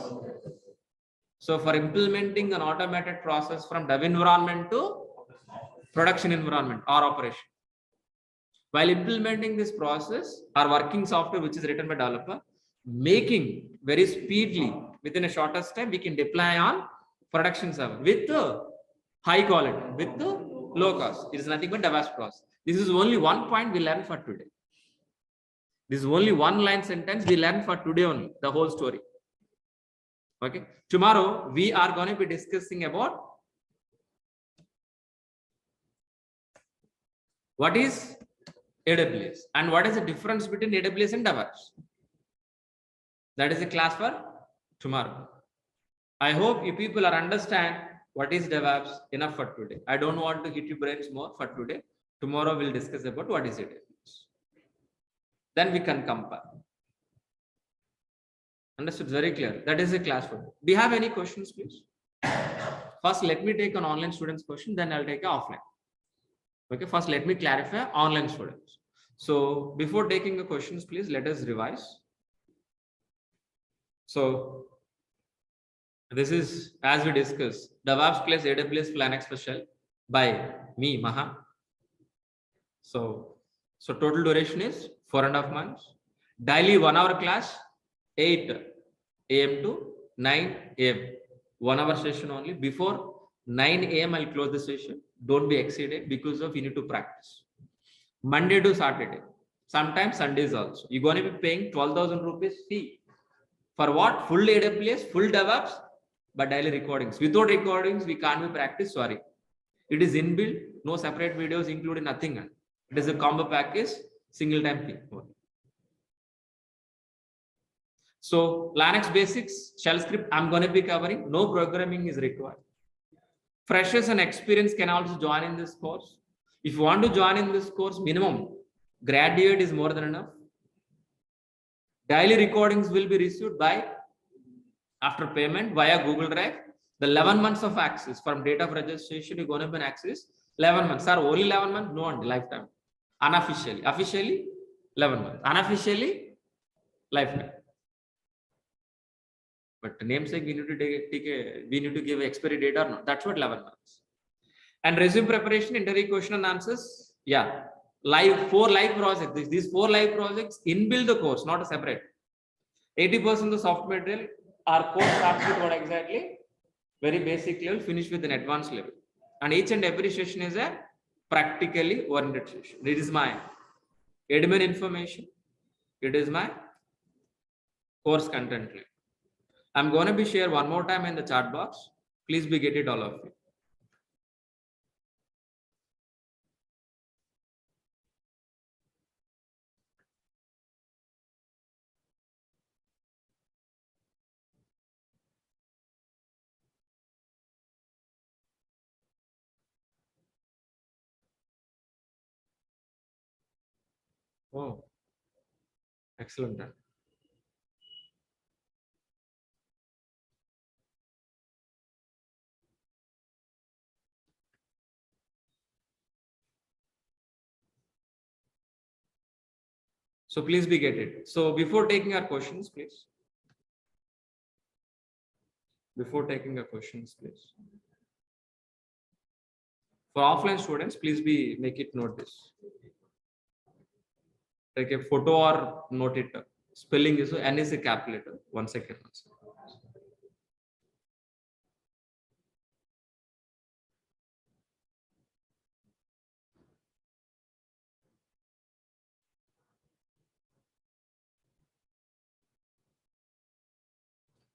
So for implementing an automated process from dev environment to production environment or operation. While implementing this process, our working software, which is written by developer, making very speedily within a shortest time, we can deploy on production server with high quality, with low cost. It is nothing but DevOps process. This is only one point we learned for today. This is only one line sentence we learned for today only, the whole story. Okay. Tomorrow we are going to be discussing about what is AWS and what is the difference between AWS and DevOps. That is a class for tomorrow. I hope you people are understand what is DevOps enough for today. I don't want to hit your brains more for today. Tomorrow we'll discuss about what is AWS. Then we can compare. Understood? Very clear. That is a class for you. Do you have any questions, please? First, let me take an online students question, then I'll take an offline. Okay, first let me clarify online students. So before taking the questions, please let us revise. So this is, as we discussed, DevOps plus AWS Planex special by me, Maha. So total duration is 4.5 months. Daily 1 hour class, 8 a.m. to 9 a.m. 1 hour session only. Before 9 a.m. I'll close the session. Don't be exceeded because of you need to practice. Monday to Saturday. Sometimes Sundays also. You're going to be paying 12,000 rupees fee. For what? Full AWS, full DevOps, but daily recordings. Without recordings, we can't be practice. Sorry. It is inbuilt, no separate videos included, nothing. It is a combo package, single time fee. So Linux basics, shell script, I'm going to be covering. No programming is required. Freshers and experience can also join in this course. If you want to join in this course, minimum graduate is more than enough. Daily recordings will be received by after payment via Google Drive. The 11 months of access from date of registration, you're going to be access 11 months. Sir, only 11 months? No, lifetime. Unofficially. Officially, 11 months. Unofficially, lifetime. But namesake, we need to give expiry date or not. That's what 11 months. And resume preparation, interview question and answers. Yeah. Live, 4 live projects. These 4 live projects inbuilt the course, not a separate. 80% of the software material, our course starts with what exactly? Very basic level, finish with an advanced level. And each and every session is a practically oriented session. It is my admin information. It is my course content link. I'm going to be share one more time in the chat box. Please be get it, all of you. Oh, excellent. So please be get it. So before taking our questions, please. Before taking our questions, please. For offline students, please be make it note this. Take a photo or note it. Spelling is N is a capital letter. 1 second.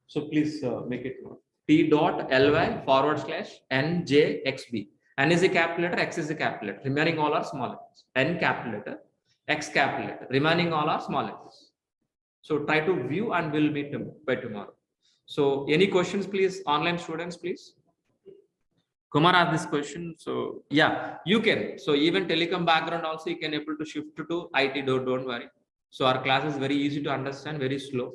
So please make it note. T.ly/NJXB. N is a capital letter, X is a capital letter. Remaining all are small letters. N capital letter, X capital letter. Remaining all are small letters. So try to view and we'll meet by tomorrow. So any questions, please, online students, please. Kumar asked this question. So yeah, you can. So even telecom background also you can able to shift to IT. Don't worry. So our class is very easy to understand, very slow.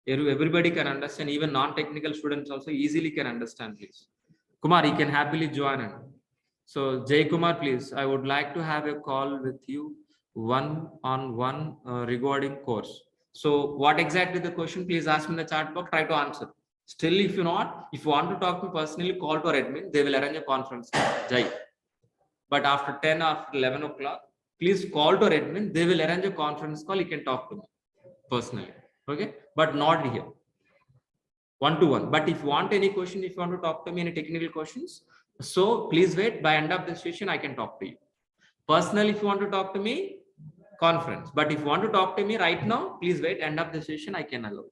Everybody can understand, even non-technical students also easily can understand, please. Kumar, you can happily join in. So Jay Kumar, please, I would like to have a call with you one-on-one regarding course. So what exactly the question, please ask me in the chat box, try to answer. Still, if you want to talk to me personally, call to our admin, they will arrange a conference, Jay. But after 10 or 11 o'clock, please call to our admin, they will arrange a conference call, you can talk to me personally. Okay, but not here, one-to-one. But if you want any question, if you want to talk to me any technical questions, so please wait. By end of the session, I can talk to you personally. If you want to talk to me, conference. But if you want to talk to me right now, please wait. End of the session, I can allow.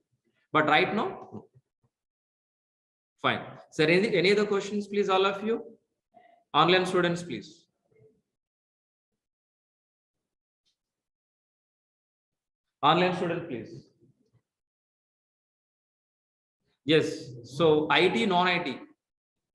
But right now, no. Fine. Sir, any other questions, please, all of you? Online students, please. Online student, please. Yes. So IT, non-IT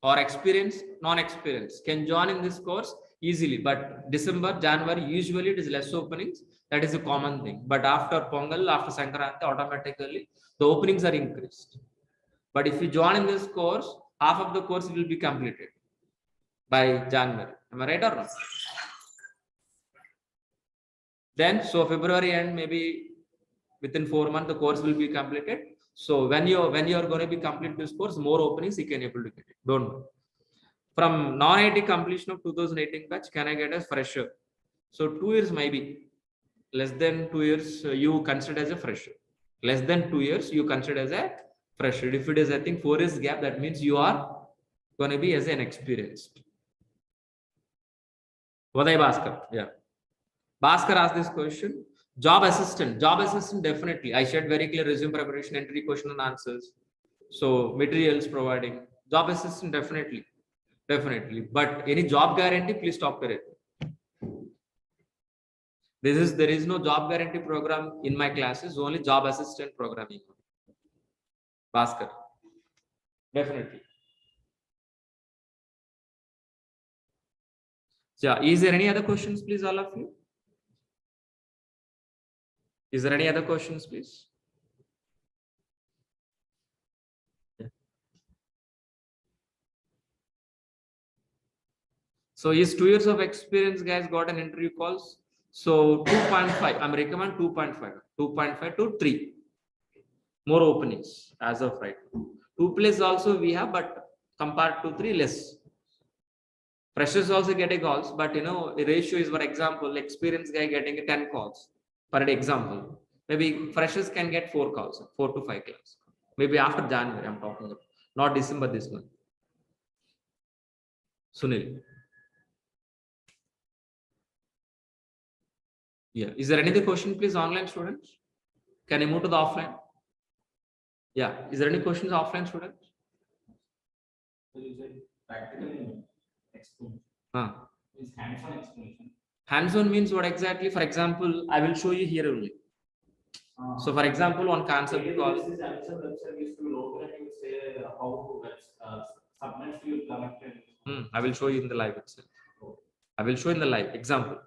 or experience, non-experience can join in this course easily. But December, January, usually it is less openings. That is a common thing. But after Pongal, after Sankranti, automatically the openings are increased. But if you join in this course, half of the course will be completed by January. Am I right or not? Then, so February end, maybe within 4 months, the course will be completed. So when you are going to be complete this course, more openings you can able to get it. Don't know. From non-IT completion of 2018 batch, can I get a fresher? So 2 years maybe. Less than 2 years you consider as a fresher. Less than 2 years you consider as a fresher. If it is, I think, 4 years gap, that means you are going to be as an experienced. Vadai Bhaskar, yeah. Bhaskar asked this question. Job assistant, definitely. I shared very clear resume preparation, entry question and answers. So materials providing. Job assistant, definitely. But any job guarantee, please talk to it. There is no job guarantee program in my classes, only job assistant programming. Bhaskar, definitely. Yeah, is there any other questions, please, all of you? Is there any other questions, please? Yeah. So is 2 years of experience, guys, got an interview calls? So 2.5, I'm recommend 2.5 to 3. More openings as of right now. 2 places also we have, but compared to 3, less. Freshers also getting calls, but the ratio is, for example, experienced guy getting 10 calls per day example. Maybe freshers can get 4 calls, 4 to 5 calls. Maybe after January, I'm talking about, not December this month. Sunil. Yeah. Is there any other question, please, online students? Can I move to the offline? Yeah. Is there any questions, offline students? Practical explanation. Is hands-on explanation. Hands-on means what exactly? For example, I will show you here only. So, for example, on concept call. This is website used to open and you say how subnets you connected. I will show you in the live itself. I will show in the live example.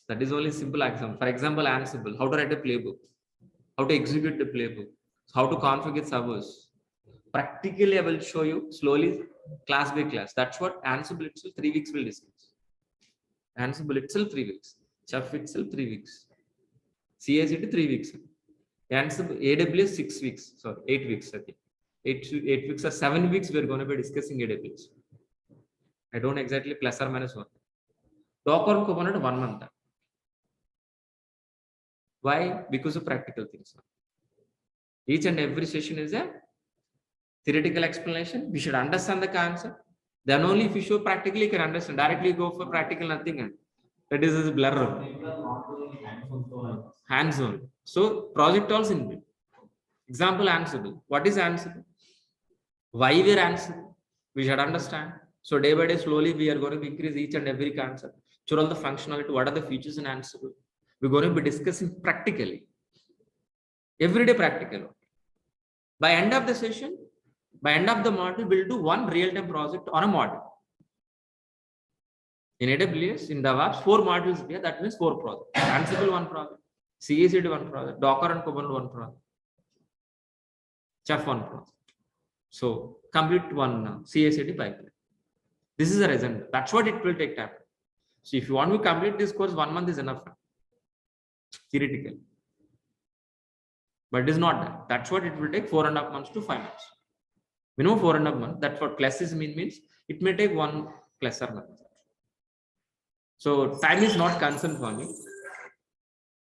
That is only simple example. For example, Ansible, how to write a playbook, how to execute the playbook, how to configure servers. Practically, I will show you slowly, class by class. That's what Ansible itself 3 weeks will discuss. Ansible itself 3 weeks. Chef itself 3 weeks. CICD 3 weeks. Ansible AWS 6 weeks. Sorry, 8 weeks. I think 8 weeks or 7 weeks. We are going to be discussing AWS. I don't exactly plus or minus 1. Docker and Kubernetes 1 month. Why? Because of practical things. Each and every session is a theoretical explanation. We should understand the concept. Then only if you show practically, you can understand. Directly go for practical, nothing. That is a blur. Hands-on. So project also in example, Ansible. What is Ansible? Why we are Ansible? We should understand. So day by day, slowly, we are going to increase each and every concept. Show all the functionality. What are the features in Ansible? We're going to be discussing practically. Everyday practical. By end of the session, by end of the module, we'll do one real-time project on a module. In AWS, in DEVOPS, 4 modules here. That means 4 projects. Ansible 1 project, CICD 1 project, Docker and Kubernetes 1 project, Chef 1 project. So complete 1 CICD pipeline. This is a reason. That's what it will take time. So if you want to complete this course, 1 month is enough. Theoretical. But it is not that. That's what it will take 4.5 months to 5 months. Minimum 4.5 months. That's what classes means it may take 1 class or month. So time is not concern for me.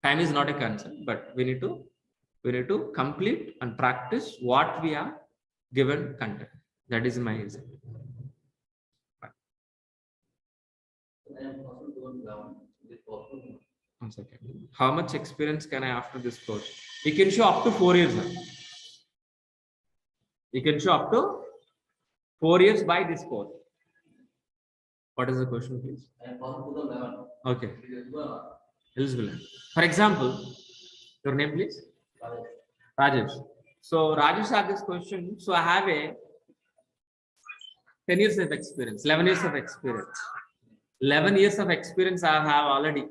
Time is not a concern, but we need to complete and practice what we are given content. That is my reason. One second. How much experience can I after this course? You can show up to 4 years. You can show up to 4 years by this course. What is the question, please? Okay. Eligible. For example, your name, please? Rajesh. So Rajesh asked this question. So I have a 10 years of experience, 11 years of experience. 11 years of experience I have already.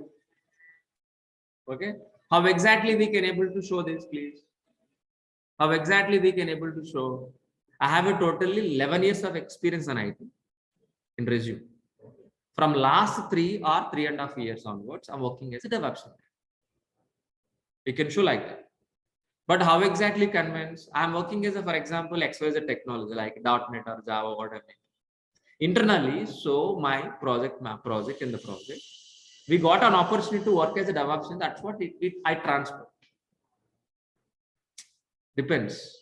Okay. How exactly we can able to show this, please? How exactly we can able to show? I have a totally 11 years of experience on IT in resume. From last 3 or 3.5 years onwards, I'm working as a DevOps. You can show like that. But how exactly convince? I'm working as a, for example, XYZ technology like .NET or Java, whatever. Internally, so my project in the project, we got an opportunity to work as a DevOps, and that's what I transfer. Depends.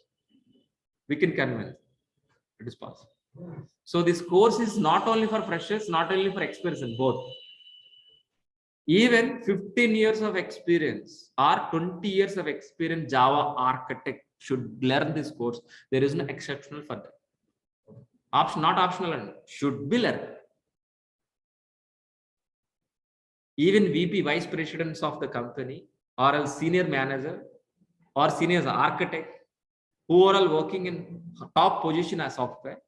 We can convince. It is possible. So this course is not only for freshers, not only for experts, both. Even 15 years of experience or 20 years of experience Java architect should learn this course. There is no exceptional for that. Not optional, and should be learned. Even VP, vice presidents of the company, or a senior manager, or senior architect, who are all working in top position as software,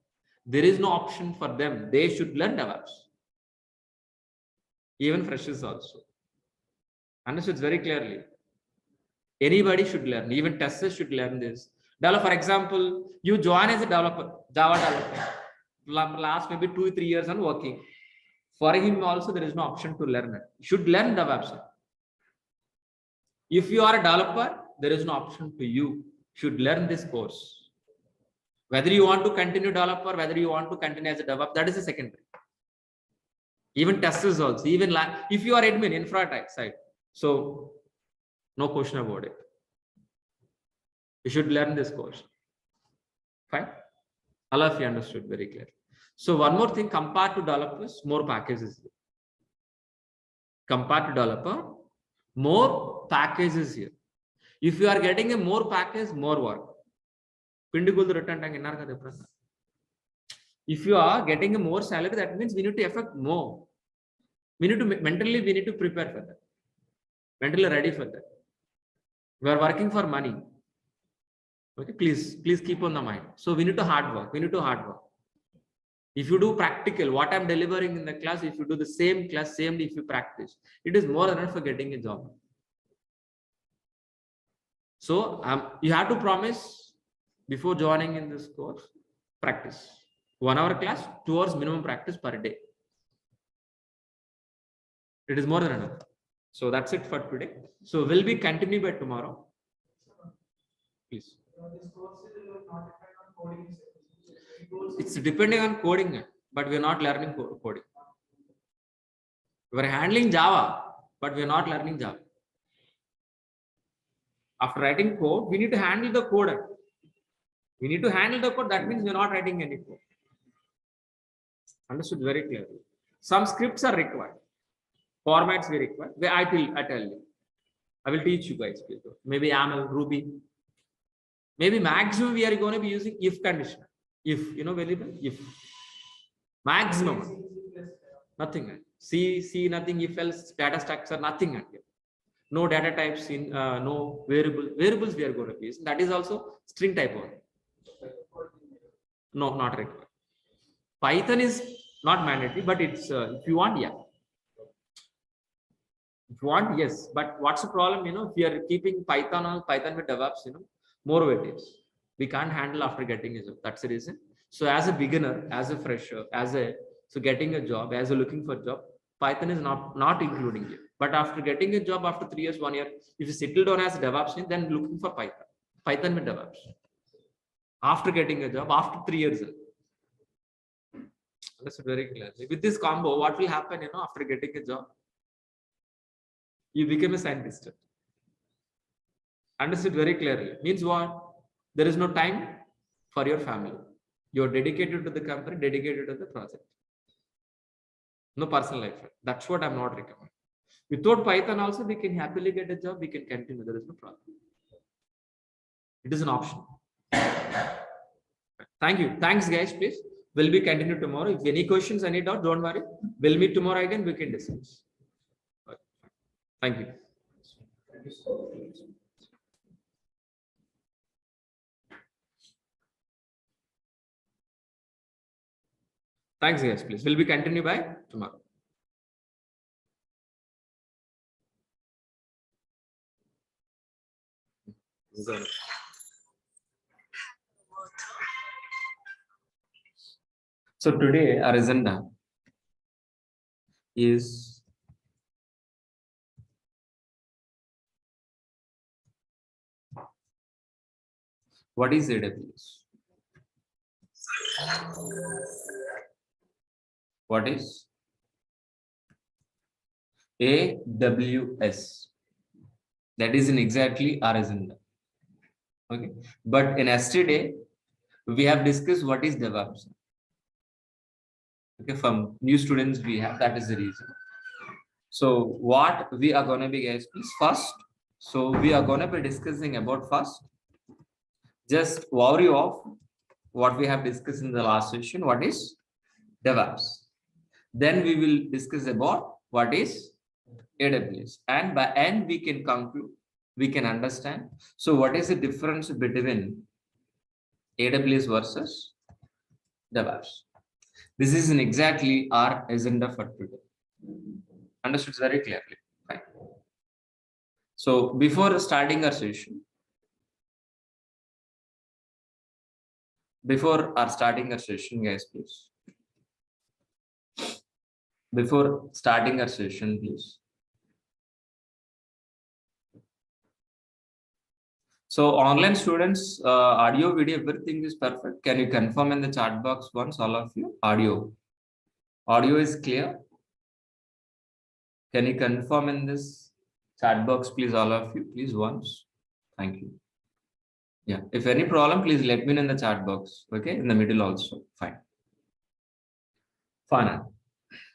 there is no option for them. They should learn DevOps. Even freshers also. Understood very clearly. Anybody should learn. Even testers should learn this. For example, you join as a developer, Java developer. Last maybe 2-3 years on working. For him also, there is no option to learn it. You should learn DevOps. If you are a developer, there is no option to you. Should learn this course. Whether you want to continue developer, whether you want to continue as a DevOps, that is a secondary. Even testers also. Even if you are admin, infra type side, so no question about it. You should learn this course. Fine. All of you understood very clearly. So one more thing, compared to developers, more packages. Compared to developer, more packages here. If you are getting a more package, more work. If you are getting a more salary, that means we need to affect more. We need to mentally, we need to prepare for that. Mentally ready for that. We are working for money. Okay, please keep on the mind. So we need to hard work. If you do practical, what I'm delivering in the class, if you do the same class, same if you practice, it is more than enough for getting a job. So you have to promise before joining in this course, practice. 1 hour class, 2 hours minimum practice per day. It is more than enough. So that's it for today. So we'll be continuing by tomorrow. Please. This course is not dependent on coding. It's depending on coding, but we're not learning coding. We're handling Java, but we're not learning Java. After writing code, we need to handle the code. We need to handle the code. That means we're not writing any code. Understood very clearly. Some scripts are required. Formats we require. I tell you. I will teach you guys. Maybe YAML, Ruby. Maybe maximum we are going to be using if condition. If, variable, if. Maximum. Nothing. C, nothing, if else, data structure, nothing. No data types in, no variables we are going to use. That is also string type one. No, not required. Python is not mandatory, but it's, if you want, yeah. If you want, yes. But what's the problem, if you are keeping Python with DevOps, more weightage. We can't handle after getting a job. That's the reason. So as a beginner, as a fresher, so getting a job, as a looking for a job, Python is not including you. But after getting a job after 3 years, 1 year, if you settle down as a DevOps, then looking for Python with DevOps. After getting a job, after 3 years. That's very clear. With this combo, what will happen, after getting a job? You become a scientist. Understood very clearly. Means what? There is no time for your family. You're dedicated to the company, dedicated to the project. No personal life. That's what I'm not recommending. Without Python also, we can happily get a job. We can continue. There is no problem. It is an option. Thank you. Thanks, guys. Please. We'll be continue tomorrow. If any questions, any doubt, don't worry. We'll meet tomorrow again. We can discuss. Thank you. Thank you so much. Thanks, guys. Please. We'll be continue by tomorrow. So today our agenda is What is AWS? What is AWS? That is in exactly our agenda. Okay, but in yesterday we have discussed what is DevOps. Okay, from new students we have, that is the reason. So what we are going to be, guys, please first. So we are going to be discussing about first. Just overview of what we have discussed in the last session. What is DevOps? Then we will discuss about what is AWS, and by end we can conclude, we can understand. So what is the difference between AWS versus DevOps? This is in exactly our agenda for today. Understood very clearly. Fine. So before starting our session, guys, please. Before starting our session, please. So online students, audio, video, everything is perfect. Can you confirm in the chat box once, all of you? Audio is clear. Can you confirm in this chat box, please, all of you, please, once. Thank you. Yeah, if any problem, please let me know in the chat box. Okay, in the middle also. Fine. Fine.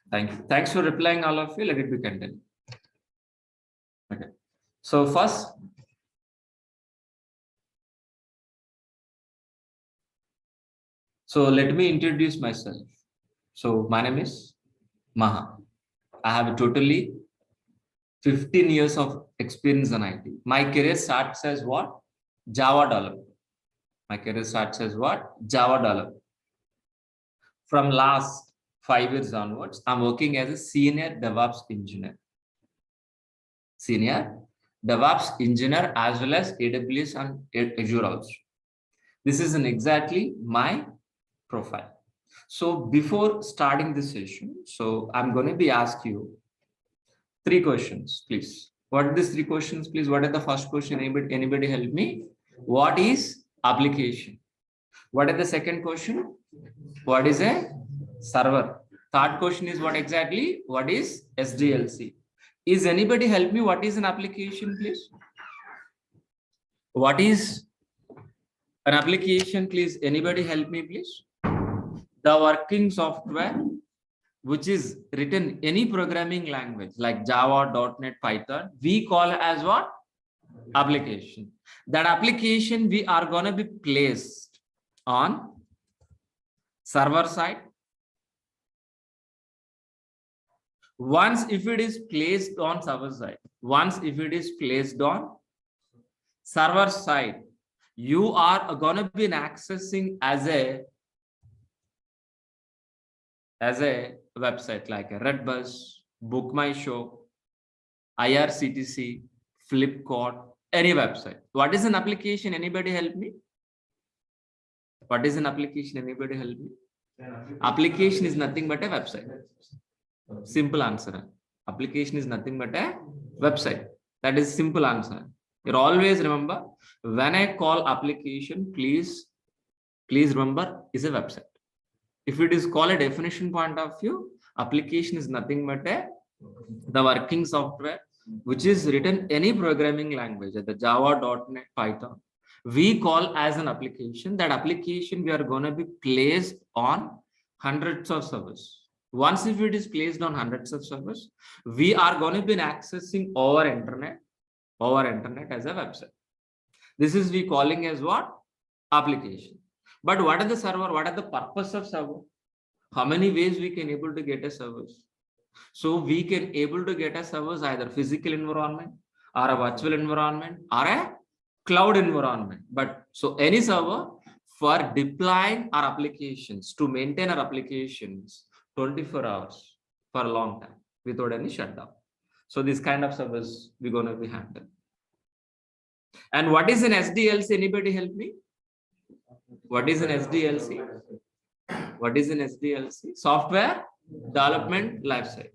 Thank you. Thanks for replying, all of you. Let it be continued. Okay. So first, so let me introduce myself. So my name is Maha. I have totally 15 years of experience in IT. My career starts as what? Java developer. My career starts as what? Java developer. From last 5 years onwards, I'm working as a senior DevOps engineer. Senior DevOps engineer as well as AWS and Azure also. This is exactly my profile. So before starting this session, so I'm going to be ask you 3 questions, please. What are these 3 questions, please? What are the first question? Anybody help me? What is application? What is the second question? What is a server? Third question is what exactly? What is SDLC? Is anybody help me? What is an application, please? What is an application, please? Anybody help me, please? The working software which is written any programming language like Java, .NET, Python, we call as what? Application. That application we are going to be placed on server side. Once if it is placed on server side, server side, you are going to be accessing as a website like a Redbus, Book My Show, IRCTC, Flipkart, any website. What is an application? Anybody help me? What is an application? Anybody help me? Application is nothing but a website. Simple answer. Application is nothing but a website. That is simple answer. You always remember, when I call application, please remember, is a website. If it is called a definition point of view, application is nothing but the working software which is written any programming language, the Java, .NET, Python, we call as an application. That application we are going to be placed on hundreds of servers. Once if it is placed on hundreds of servers, we are going to be accessing over internet as a website. This is we calling as what? Application. But what are the server? What are the purpose of server? How many ways we can able to get a service? So we can able to get a service either physical environment or a virtual environment or a cloud environment. But so any server for deploying our applications, to maintain our applications 24 hours for a long time without any shutdown. So this kind of service we're going to be handling. And what is an SDLC? Anybody help me? What is an SDLC? What is an SDLC? Software Development Lifecycle.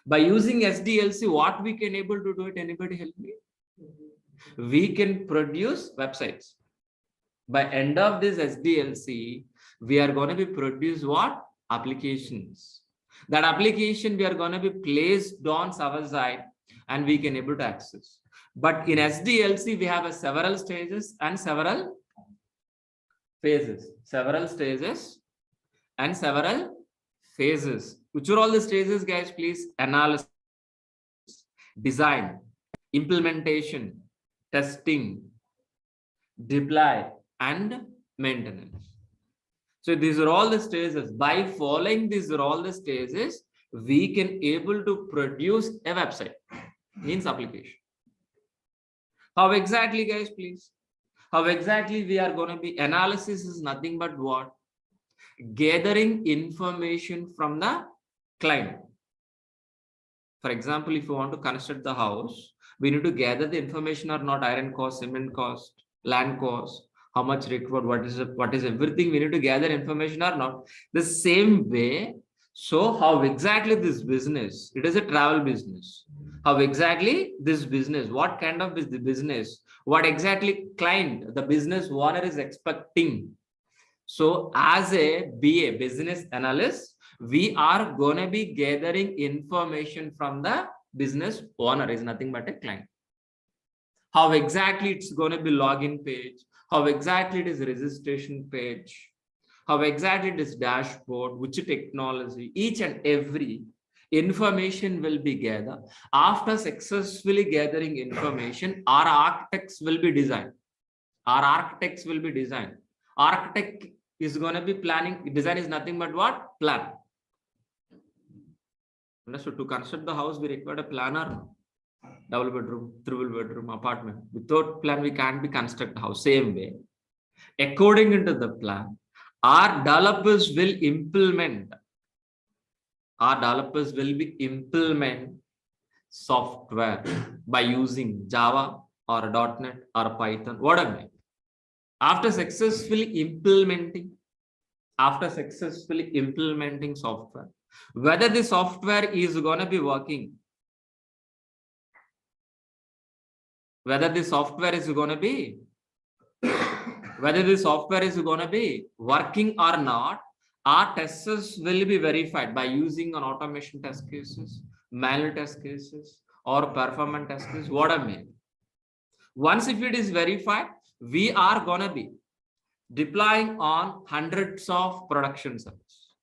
By using SDLC, what we can able to do it? Anybody help me? We can produce websites. By end of this SDLC, we are going to be produce what? Applications. That application we are going to be placed on server side and we can able to access. But in SDLC, we have a several stages and several phases. Several stages and several phases. Which are all the stages, guys? Please, analysis, design, implementation, testing, deploy, and maintenance. So these are all the stages. By following these are all the stages, we can able to produce a website, means application. How exactly, guys, please? How exactly we are going to be? Analysis is nothing but what? Gathering information from the client. For example, if you want to construct the house, we need to gather the information or not: iron cost, cement cost, land cost, how much required, what is everything. We need to gather information or not. The same way. So how exactly this business? It is a travel business. How exactly this business? What kind of business? What exactly client, the business owner is expecting? So as a BA, business analyst, we are going to be gathering information from the business owner, is nothing but a client. How exactly it's going to be login page, how exactly it is registration page, how exactly it is dashboard, which technology, each and every information will be gathered. After successfully gathering information, our architects will be designed. Architect is going to be planning. Design is nothing but what? Plan. So to construct the house, we require a planner. Double bedroom, triple bedroom, apartment. Without plan, we can't be construct the house. Same way, according into the plan, our developers will implement. Our developers will be implement software by using Java or .NET or Python, whatever. After successfully implementing software, whether the software is going to be working, whether the software is going to be working or not, our testers will be verified by using an automation test cases, manual test cases, or performance test cases, what I mean. Once if it is verified, we are going to be deploying on hundreds of production servers.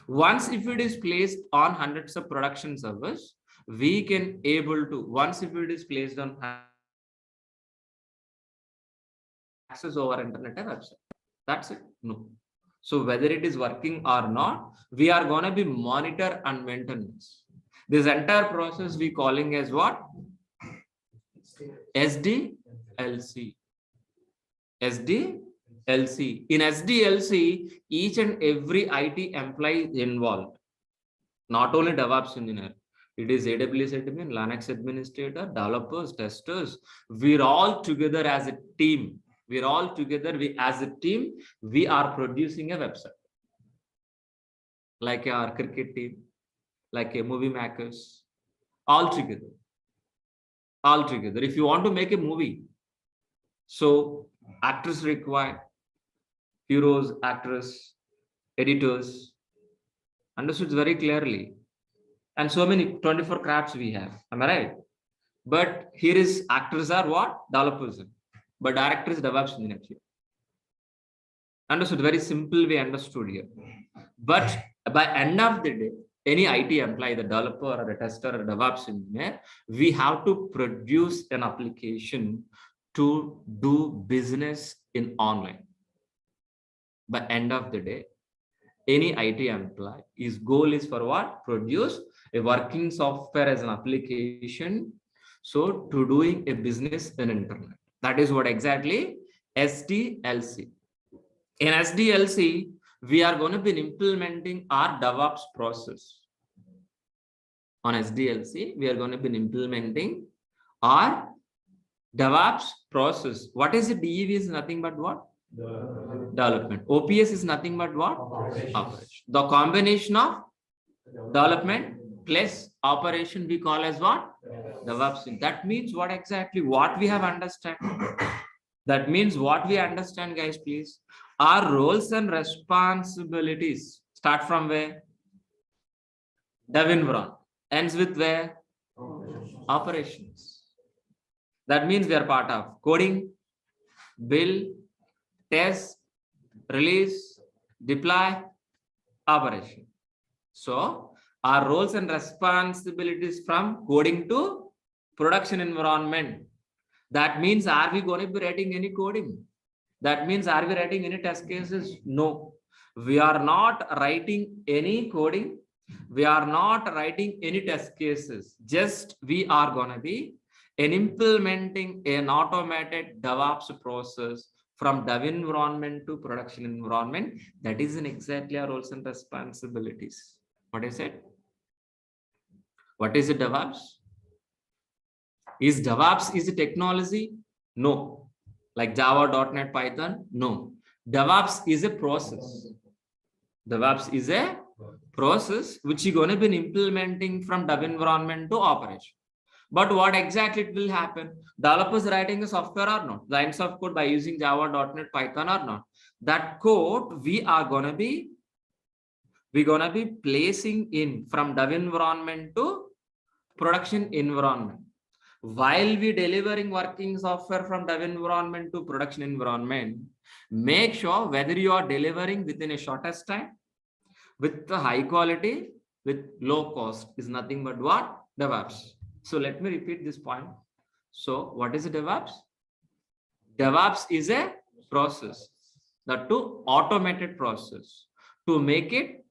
Once if it is placed on hundreds of production servers, we can able to, once if it is placed on access over internet and website. That's it. No. So whether it is working or not, we are going to be monitor and maintenance. This entire process we calling as what? SDLC. SDLC. In SDLC, each and every IT employee is involved. Not only DevOps engineer. It is AWS admin, Linux administrator, developers, testers. We're all together as a team. We're all together. As a team, we are producing a website. Like our cricket team, like a movie makers, all together. All together. If you want to make a movie, so actors required, heroes, actors, editors, understood very clearly. And so many 24 crafts we have. Am I right? But here is actors are what? Developers. But director is DevOps engineer here. Understood? Very simple way understood here. But by end of the day, any IT employee, the developer or the tester or DevOps engineer, we have to produce an application to do business in online. By end of the day, any IT employee, his goal is for what? Produce a working software as an application. So to doing a business in internet. That is what exactly SDLC. In SDLC, we are going to be implementing our DevOps process. On SDLC, we are going to be implementing our DevOps process. What is it? DEV is nothing but what? Development. OPS is nothing but what? Operation. The combination of development plus operation we call as what? DevOps. That means what exactly? What we have understand? That means what we understand, guys, please. Our roles and responsibilities start from where? Dev environment. Ends with where? Operations. That means we are part of coding, build, test, release, deploy, operation. So our roles and responsibilities from coding to production environment. That means, are we going to be writing any coding? That means, are we writing any test cases? No, we are not writing any coding. We are not writing any test cases. Just we are going to be implementing an automated DevOps process from dev environment to production environment. That is in exactly our roles and responsibilities. What I said? What is a DevOps? Is DevOps is a technology? No. Like Java, .NET, Python? No. DevOps is a process. DevOps is a process which you're going to be implementing from dev environment to operation. But what exactly it will happen? Developers writing a software or not? Lines of code by using Java, .NET, Python or not? That code we're gonna be placing in from dev environment to production environment. While we delivering working software from dev environment to production environment, make sure whether you are delivering within a shortest time, with the high quality, with low cost, is nothing but what? DevOps. So let me repeat this point. So what is a DevOps? DevOps is a process, that to automated process, to make it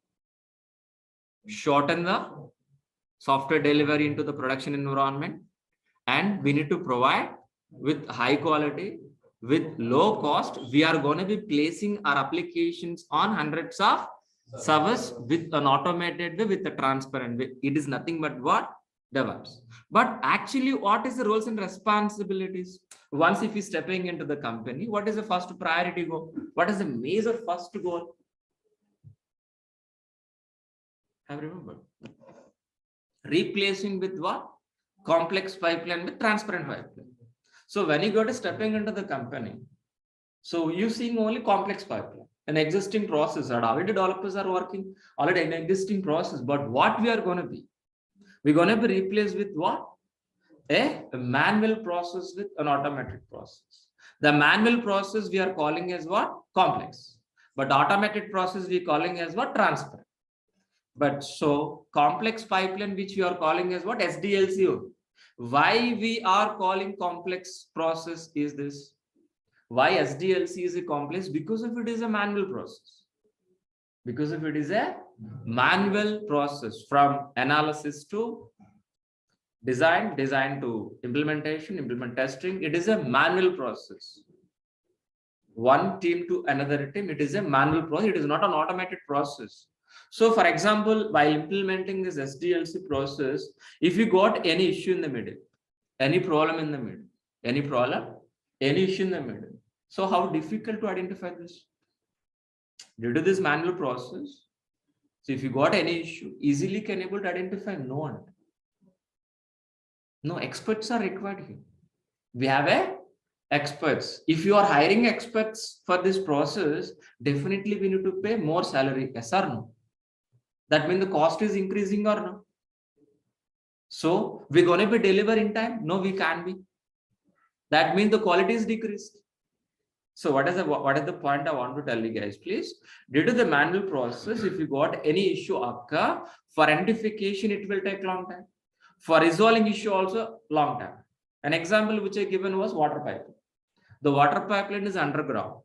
shorten the software delivery into the production environment, and we need to provide with high quality, with low cost. We are going to be placing our applications on hundreds of servers with an automated way, with a transparent way. It is nothing but what? DevOps. But actually, what is the roles and responsibilities? Once if you're stepping into the company, what is the first priority goal? What is the major first goal? Have remembered? Replacing with what? Complex pipeline with transparent pipeline. So when you go to stepping into the company, so you seeing only complex pipeline, an existing process that already developers are working, already an existing process. But what we are going to be? We're going to be replaced with what? A manual process with an automated process. The manual process we are calling as what? Complex. But automated process we are calling as what? Transparent. But so complex pipeline, which we are calling as what? SDLC. Why we are calling complex process is this? Why SDLC is a complex? Because if it is a manual process. Because if it is a manual process from analysis to design to implementation, implement testing, it is a manual process. One team to another team, it is a manual process. It is not an automated process. So for example, while implementing this SDLC process, if you got any issue in the middle, any problem in the middle, any issue in the middle. So how difficult to identify this? Due to this manual process, so if you got any issue, easily can able to identify? No one. No, experts are required here. We have experts. If you are hiring experts for this process, definitely we need to pay more salary. Yes or no? That means the cost is increasing or no? So we're going to be deliver in time? No, we can't be. That means the quality is decreased. So what is the point I want to tell you guys, please? Due to the manual process, if you got any issue occur, for identification, it will take long time. For resolving issue also long time. An example which I given was water pipeline. The water pipeline is underground.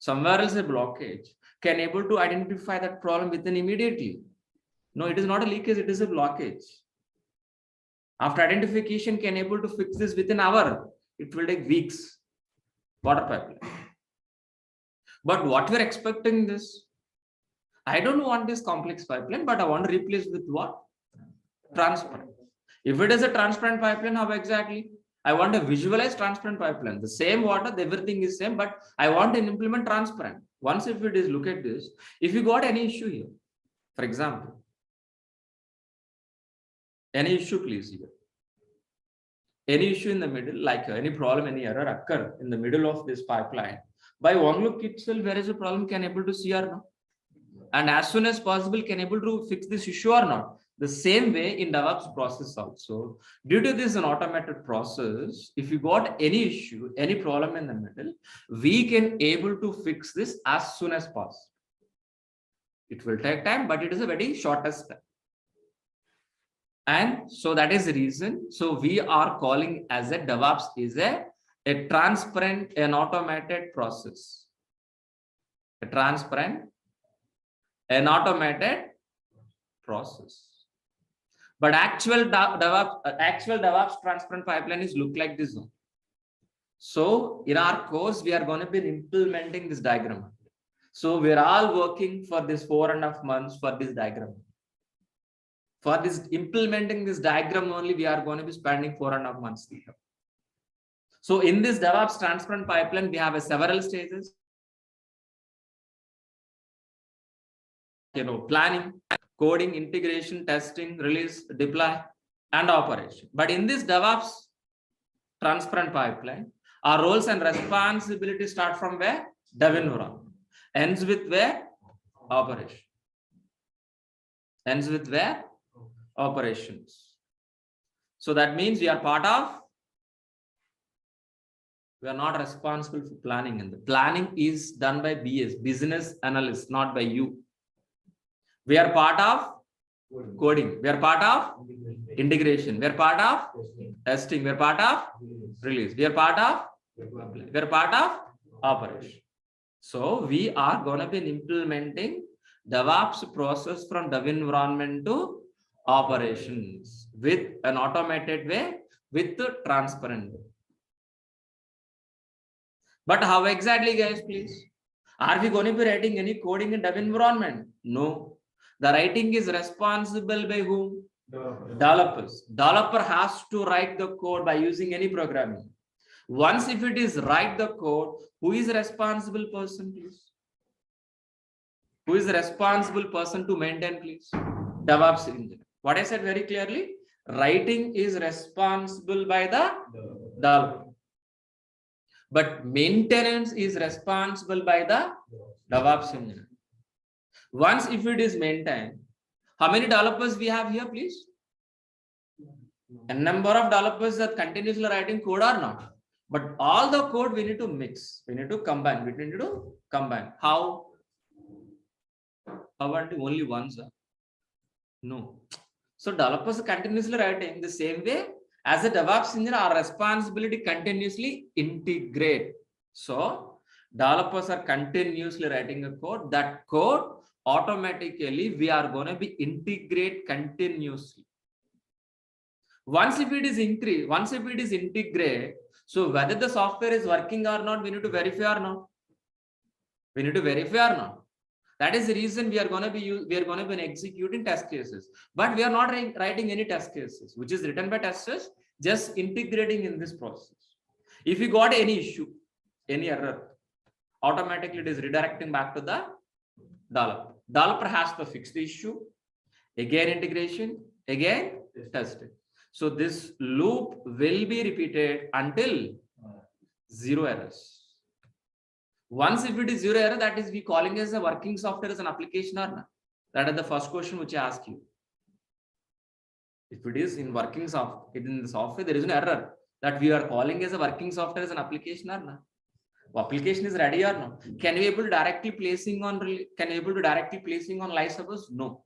Somewhere else a blockage. Can able to identify that problem within immediately? No, it is not a leakage, it is a blockage. After identification, can able to fix this within an hour. It will take weeks. Water pipeline. But what we're expecting this? I don't want this complex pipeline, but I want to replace with what? Transparent. If it is a transparent pipeline, how exactly? I want to visualize transparent pipeline. The same water, everything is same, but I want to implement transparent. Once if it is, look at this. If you got any issue here, for example, any issue please here. any issue in the middle, like any problem, any error occur in the middle of this pipeline, by one look itself, where is the problem, can able to see or not? And as soon as possible, can able to fix this issue or not? The same way in DevOps process also. Due to this an automated process, if you got any issue, any problem in the middle, we can able to fix this as soon as possible. It will take time, but it is a very shortest step. And so that is the reason. So we are calling as a DevOps is a transparent and automated process. A transparent and automated process. But actual DevOps transparent pipeline is look like this one. So in our course, we are going to be implementing this diagram. So we're all working for this 4.5 months for this diagram. For this implementing this diagram only, we are going to be spending 4.5 months here. So in this DevOps transparent pipeline, we have several stages. Planning, coding, integration, testing, release, deploy, and operation. But in this DevOps transparent pipeline, our roles and responsibilities start from where? Dev environment. Ends with where? Operation. Ends with where? Operations. So that means we are part of, we are not responsible for planning, and the planning is done by BS, business analyst, not by you. We are part of coding, we are part of integration, we are part of testing, we are part of release, we are part of operation. So we are going to be implementing DevOps process from dev environment to operations with an automated way, with the transparent way. But how exactly, guys, please? Are we going to be writing any coding in dev environment? No. The writing is responsible by whom? Developers. Developer has to write the code by using any programming. Once if it is write the code, who is the responsible person, please? Who is the responsible person to maintain, please? DevOps engineer. What I said very clearly, writing is responsible by the developer. But maintenance is responsible by the DevOps engineer. Once if it is maintained, how many developers we have here, please? A number of developers that continuously writing code or not. But all the code we need to mix, we need to combine, How? How about only one, sir? No. So developers are continuously writing the same way as a DevOps engineer, our responsibility continuously integrate. So developers are continuously writing a code. That code automatically we are going to be integrate continuously. Once if it is integrate, so whether the software is working or not, we need to verify or not. That is the reason we are going to be executing test cases, but we are not writing any test cases, which is written by testers, just integrating in this process. If you got any issue, any error, automatically it is redirecting back to the developer. Developer has to fix the issue, again integration, again testing. So this loop will be repeated until zero errors. Once if it is zero error, that is we calling as a working software as an application or not. That is the first question which I ask you. If it is in working software, in the software, there is an error that we are calling as a working software as an application or not. Application is ready or not? Can we able to directly placing on live servers? No.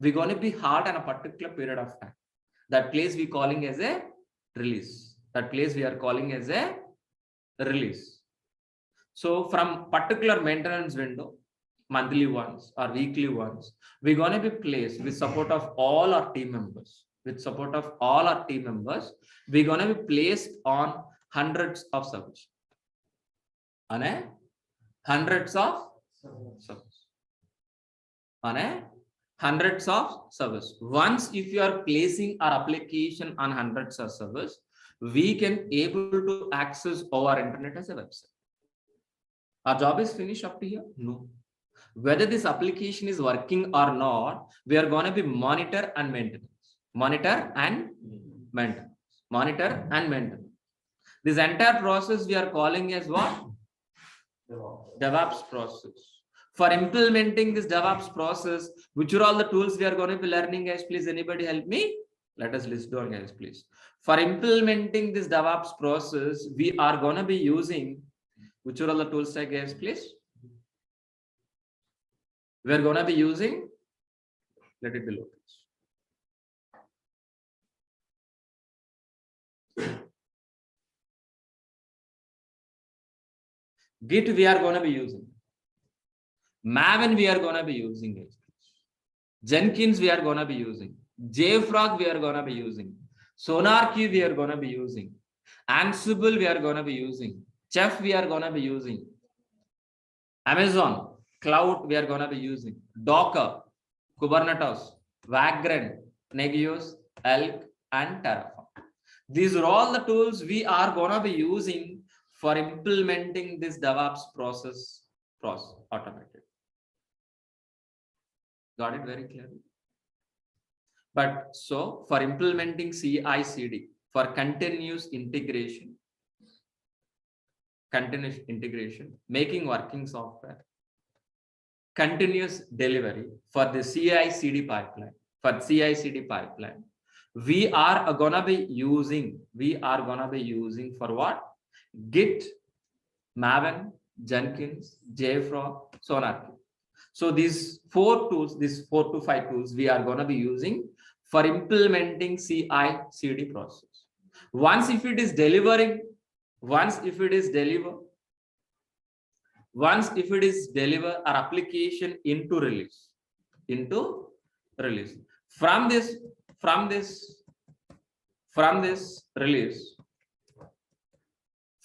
We're going to be hard on a particular period of time. That place we calling as a release. So from particular maintenance window, monthly ones or weekly ones, we're going to be placed with support of all our team members. We're going to be placed on hundreds of servers. Hundreds of servers. Once if you are placing our application on hundreds of servers, we can able to access our internet as a website. Our job is finished up to here? No. Whether this application is working or not, we are going to be monitor and maintenance. monitor and maintain. This entire process we are calling as what? DevOps process. For implementing this DevOps process, which are all the tools we are going to be learning, guys? Please, anybody help me? Let us list down, guys, please. For implementing this DevOps process, we are going to be using, which are all the tools, guys, please? We are going to be using, let it be low. Git we are going to be using. Maven we are going to be using. Guys. Jenkins we are going to be using. JFrog we are going to be using. SonarQube we are going to be using. Ansible we are going to be using. Chef we are going to be using. Amazon Cloud we are going to be using. Docker, Kubernetes, Vagrant, Negios, Elk, and Terraform. These are all the tools we are going to be using for implementing this DevOps process automated. Got it very clearly? But so for implementing CI/CD, for continuous integration, making working software, continuous delivery for the CI/CD pipeline, we are gonna be using for what? Git, Maven, Jenkins, JFrog, SonarQube. So these 4 tools, these 4 to 5 tools, we are gonna be using for implementing CI/CD process. Once if it is deliver our application into release.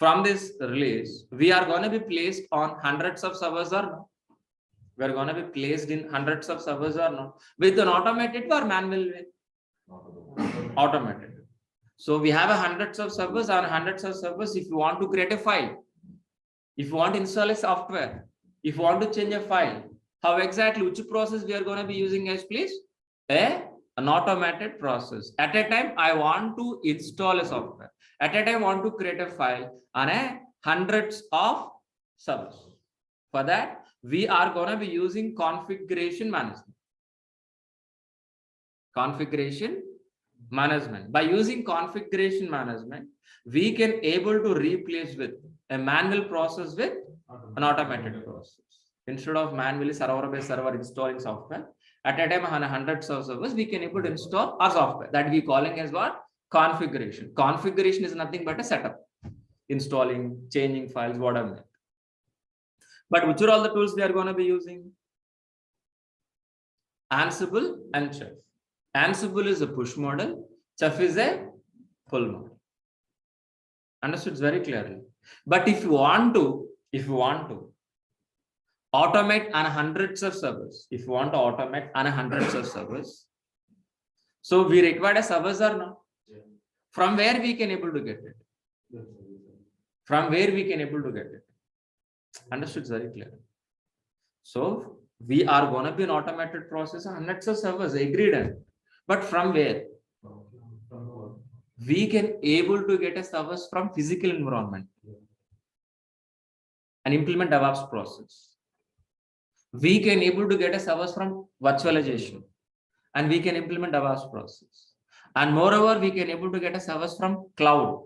From this release, we are going to be placed on hundreds of servers or no? We are going to be placed in hundreds of servers or no? With an automated or manual way? Automated. So we have hundreds of servers. On hundreds of servers, if you want to create a file, if you want to install a software, if you want to change a file, how exactly, which process we are going to be using, guys, please? An automated process. At a time, I want to install a software. At a time, I want to create a file on hundreds of servers. For that, we are going to be using configuration management. By using configuration management, we can able to replace with a manual process with an automated process. Instead of manually server by server installing software, at a time on hundreds of servers, we can able to install our software. That we calling as what? Configuration. Configuration is nothing but a setup. Installing, changing files, whatever. But which are all the tools we are going to be using? Ansible and Chef. Ansible is a push model. Chef is a pull model. Understood very clearly. But if you want to automate on hundreds of servers, so we require a servers or no? From where we can able to get it? Understood very clear. So we are going to be an automated process on hundreds of servers, agreed. But from where? We can able to get a servers from physical environment and implement DevOps process. We can able to get a servers from virtualization and we can implement DevOps process. And moreover, we can able to get a servers from cloud.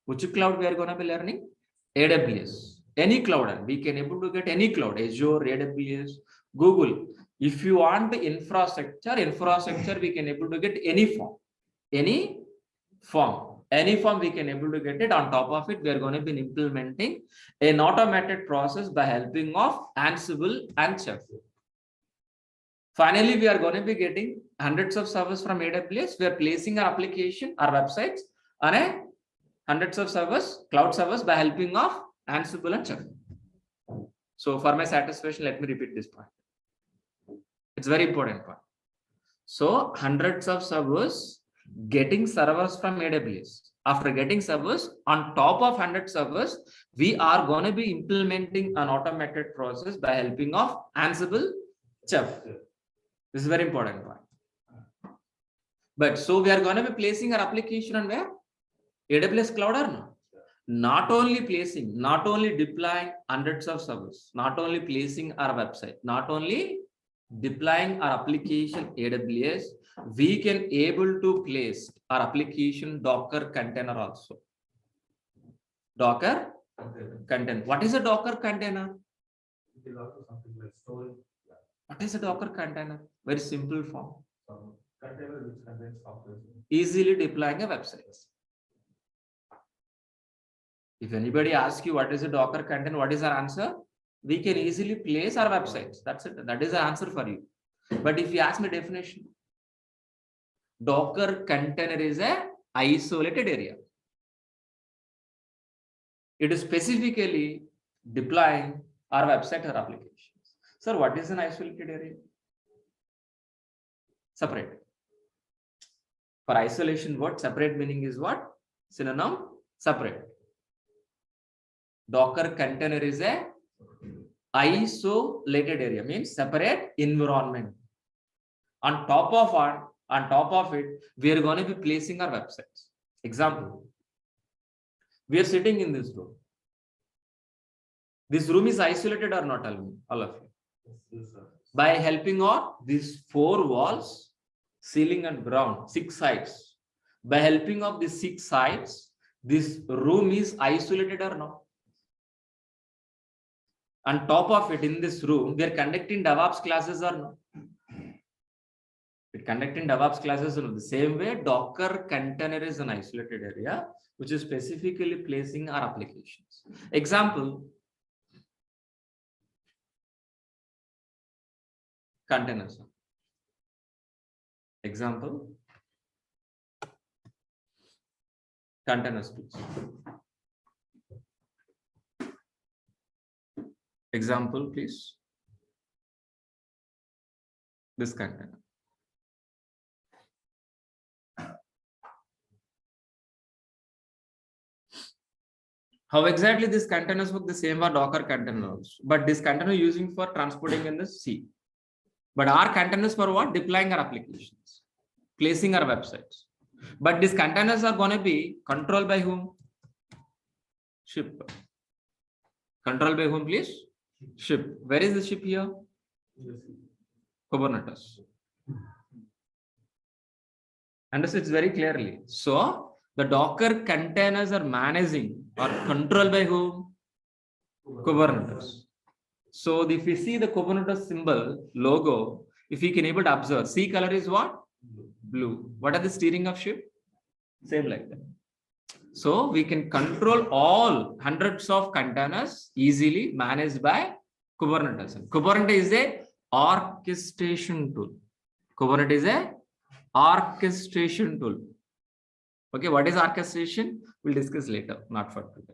Which cloud we are going to be learning? AWS. Any cloud, and we can able to get any cloud, Azure, AWS, Google. If you want the infrastructure, we can able to get any form we can able to get it. On top of it, we are going to be implementing an automated process by helping of Ansible and Chef. Finally, we are going to be getting hundreds of servers from AWS. We are placing our application, our websites on hundreds of servers, cloud servers, by helping of Ansible and Chef. So for my satisfaction, let me repeat this point. It's very important point. So hundreds of servers, getting servers from AWS. After getting servers, on top of 100 servers, we are going to be implementing an automated process by helping of Ansible, Chef. This is very important point. But so we are going to be placing our application on where? AWS cloud or no? Not only placing, not only deploying hundreds of servers, not only placing our website, not only deploying our application AWS, we can able to place our application Docker container also. Docker container. What is a Docker container? It is also something like storage. What is a Docker container? Very simple form. Container which contains software. Easily deploying a website. If anybody asks you what is a Docker container, what is our answer? We can easily place our websites. That's it. That is the answer for you. But if you ask me definition, Docker container is a isolated area. It is specifically deploying our website or applications. Sir, what is an isolated area? Separate. For isolation, what separate meaning is what? Synonym, separate. Docker container is a isolated area, means separate environment. On top of it, we are going to be placing our websites. Example, we are sitting in this room. This room is isolated or not, all of you? Yes, sir. By helping of these 4 walls, ceiling and ground, 6 sides. By helping of these 6 sides, this room is isolated or not? On top of it, in this room, we are conducting DEVOPS classes or no? We're conducting DEVOPS classes in the same way. Docker container is an isolated area, which is specifically placing our applications. Example, containers. Example, containers, please. Example, please. This container. How exactly these containers work? The same are Docker containers, but this container using for transporting in the sea. But our containers for what? Deploying our applications, placing our websites. But these containers are going to be controlled by whom? Ship. Controlled by whom, please? Ship. Where is the ship here? Kubernetes. Understood very clearly. So the Docker containers are managing or controlled by whom? Kubernetes. So if you see the Kubernetes symbol, logo, if you can able to observe, sea color is what? Blue. What are the steering of ship? Same like that. So we can control all hundreds of containers easily managed by Kubernetes. Kubernetes is a orchestration tool. Kubernetes is a orchestration tool. Okay, what is orchestration? We'll discuss later, not for today.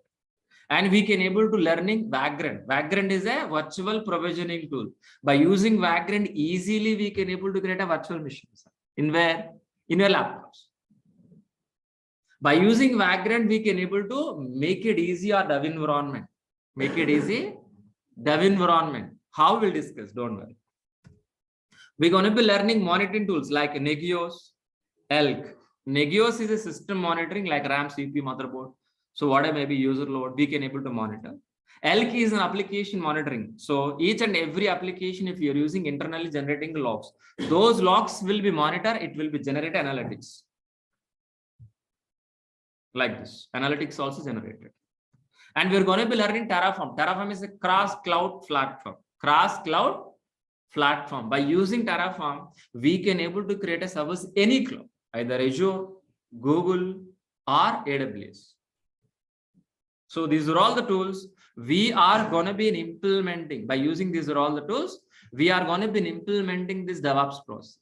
And we can able to learning Vagrant. Vagrant is a virtual provisioning tool. By using Vagrant, easily we can able to create a virtual machine. In where? In your laptops. By using Vagrant, we can able to make it easy or dev environment. Make it easy, dev environment. How we'll discuss, don't worry. We're going to be learning monitoring tools like Nagios, Elk. Nagios is a system monitoring like RAM, CPU, motherboard. So whatever may be user load, we can able to monitor. Elk is an application monitoring. So each and every application, if you're using internally generating logs, those logs will be monitored. It will be generate analytics. Like this, analytics also generated. And we're going to be learning Terraform. Terraform is a cross-cloud platform. Cross-cloud platform. By using Terraform, we can able to create a service any cloud, either Azure, Google, or AWS. So these are all the tools we are going to be implementing. By using these are all the tools, we are going to be implementing this DevOps process.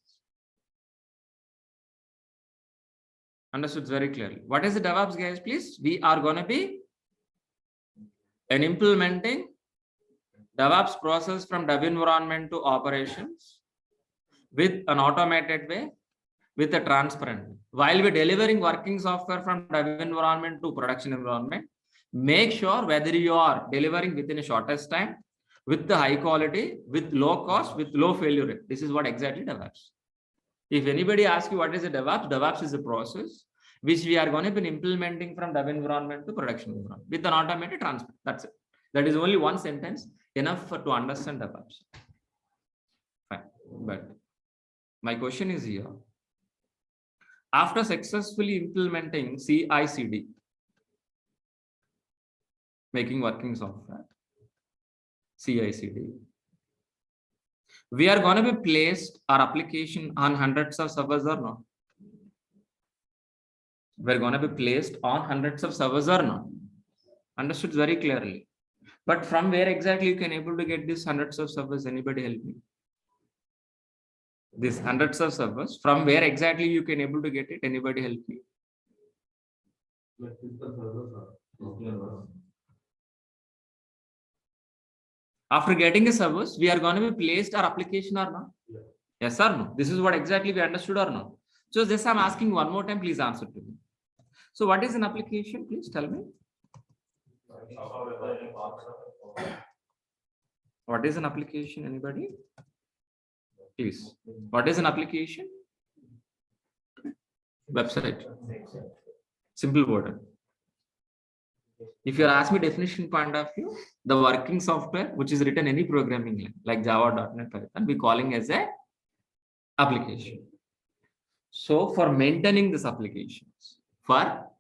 Understood very clearly. What is the DevOps, guys? Please, we are going to be implementing DevOps process from dev environment to operations with an automated way, with a transparent way. While we're delivering working software from dev environment to production environment, make sure whether you are delivering within a shortest time, with the high quality, with low cost, with low failure rate. This is what exactly DevOps. If anybody asks you what is a DevOps, DevOps is a process which we are going to be implementing from dev environment to production environment with an automated transfer. That's it. That is only one sentence enough to understand DevOps. Fine. But my question is here. After successfully implementing CI/CD, making working software, CI/CD, we are going to be placed our application on hundreds of servers or not? We're going to be placed on hundreds of servers or not? Understood very clearly. But from where exactly you can able to get these hundreds of servers? Anybody help me? These hundreds of servers, from where exactly you can able to get it? Anybody help me? After getting the servers, we are going to be placed our application or not? Yes or no? This is what exactly we understood or no? So this I'm asking one more time, please answer to me. So what is an application? Please tell me. What is an application? Anybody? Please. What is an application? Website. Simple word. If you ask me definition point of view, the working software which is written any programming language like Java, .NET, Python, we calling as a application. So for maintaining this applications, for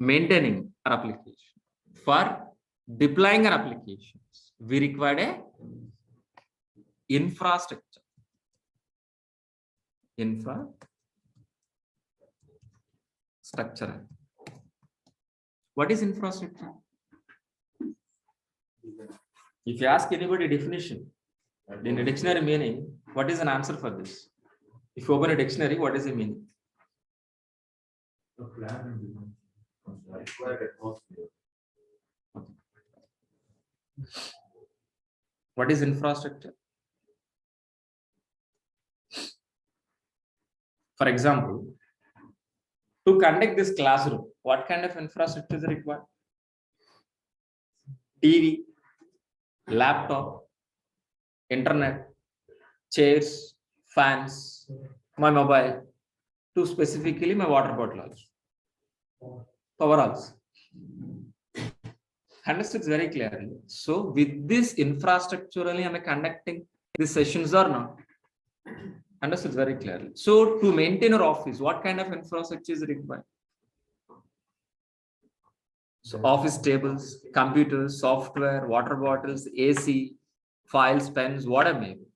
maintaining our application, for deploying our applications, we require a infrastructure. Infrastructure. What is infrastructure? If you ask anybody definition in a dictionary meaning, what is an answer for this? If you open a dictionary, what is the meaning? What is infrastructure? For example, to conduct this classroom, what kind of infrastructure is required? TV, laptop, internet, chairs, fans, my mobile, to specifically my water bottle also. Power also. Understood very clearly. So with this infrastructure only am I conducting these sessions or not? Understood very clearly. So to maintain our office, what kind of infrastructure is required? So office tables, computers, software, water bottles, AC, files, pens, whatever may be.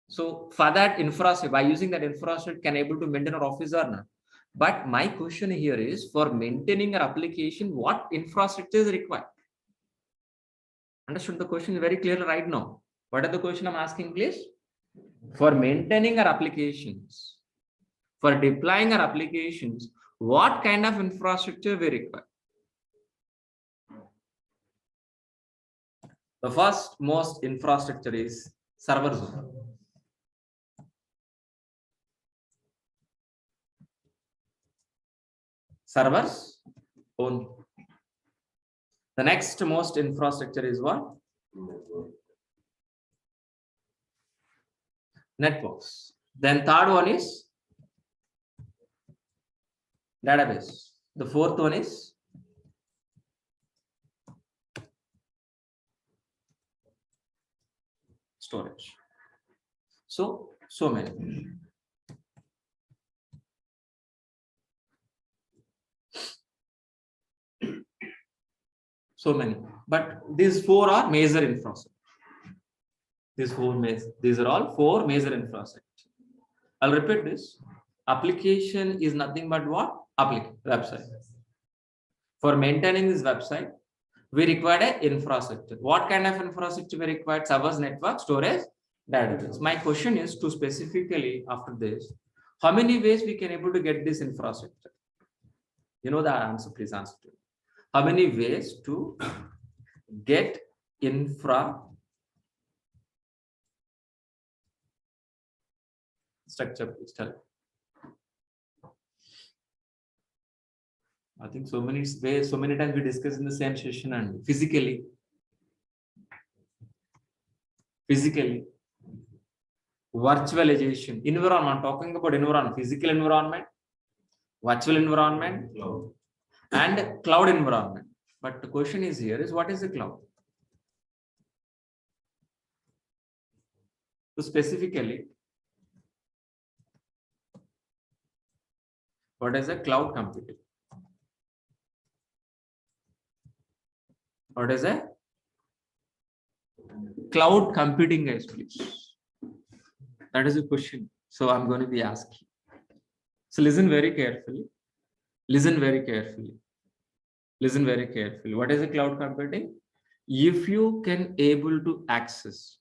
So for that infrastructure, by using that infrastructure, can able to maintain our office or not? But my question here is, for maintaining our application, what infrastructure is required? Understood the question very clearly right now. What are the question I'm asking, please? For maintaining our applications, for deploying our applications, what kind of infrastructure we require? The first most infrastructure is server zone. Servers only. The next most infrastructure is what? Networks. Then third one is database. The fourth one is storage. So many. So many. But these four are major infrastructure. These are all four major infrastructure. I'll repeat this. Application is nothing but what? Website. For maintaining this website, we require an infrastructure. What kind of infrastructure we require? Servers, network, storage, database. My question is to specifically after this, how many ways we can able to get this infrastructure? You know the answer, please answer to me. How many ways to get infrastructure, please tell me. I think so many ways, so many times we discuss in the same session and physically, virtualization, environment, talking about environment, physical environment, virtual environment, and cloud environment. But the question is here is what is the cloud? So specifically, what is a cloud computing? What is a cloud computing, guys, please? That is a question. So I'm going to be asking. So listen very carefully. Listen very carefully. Listen very carefully. What is a cloud computing? If you can able to access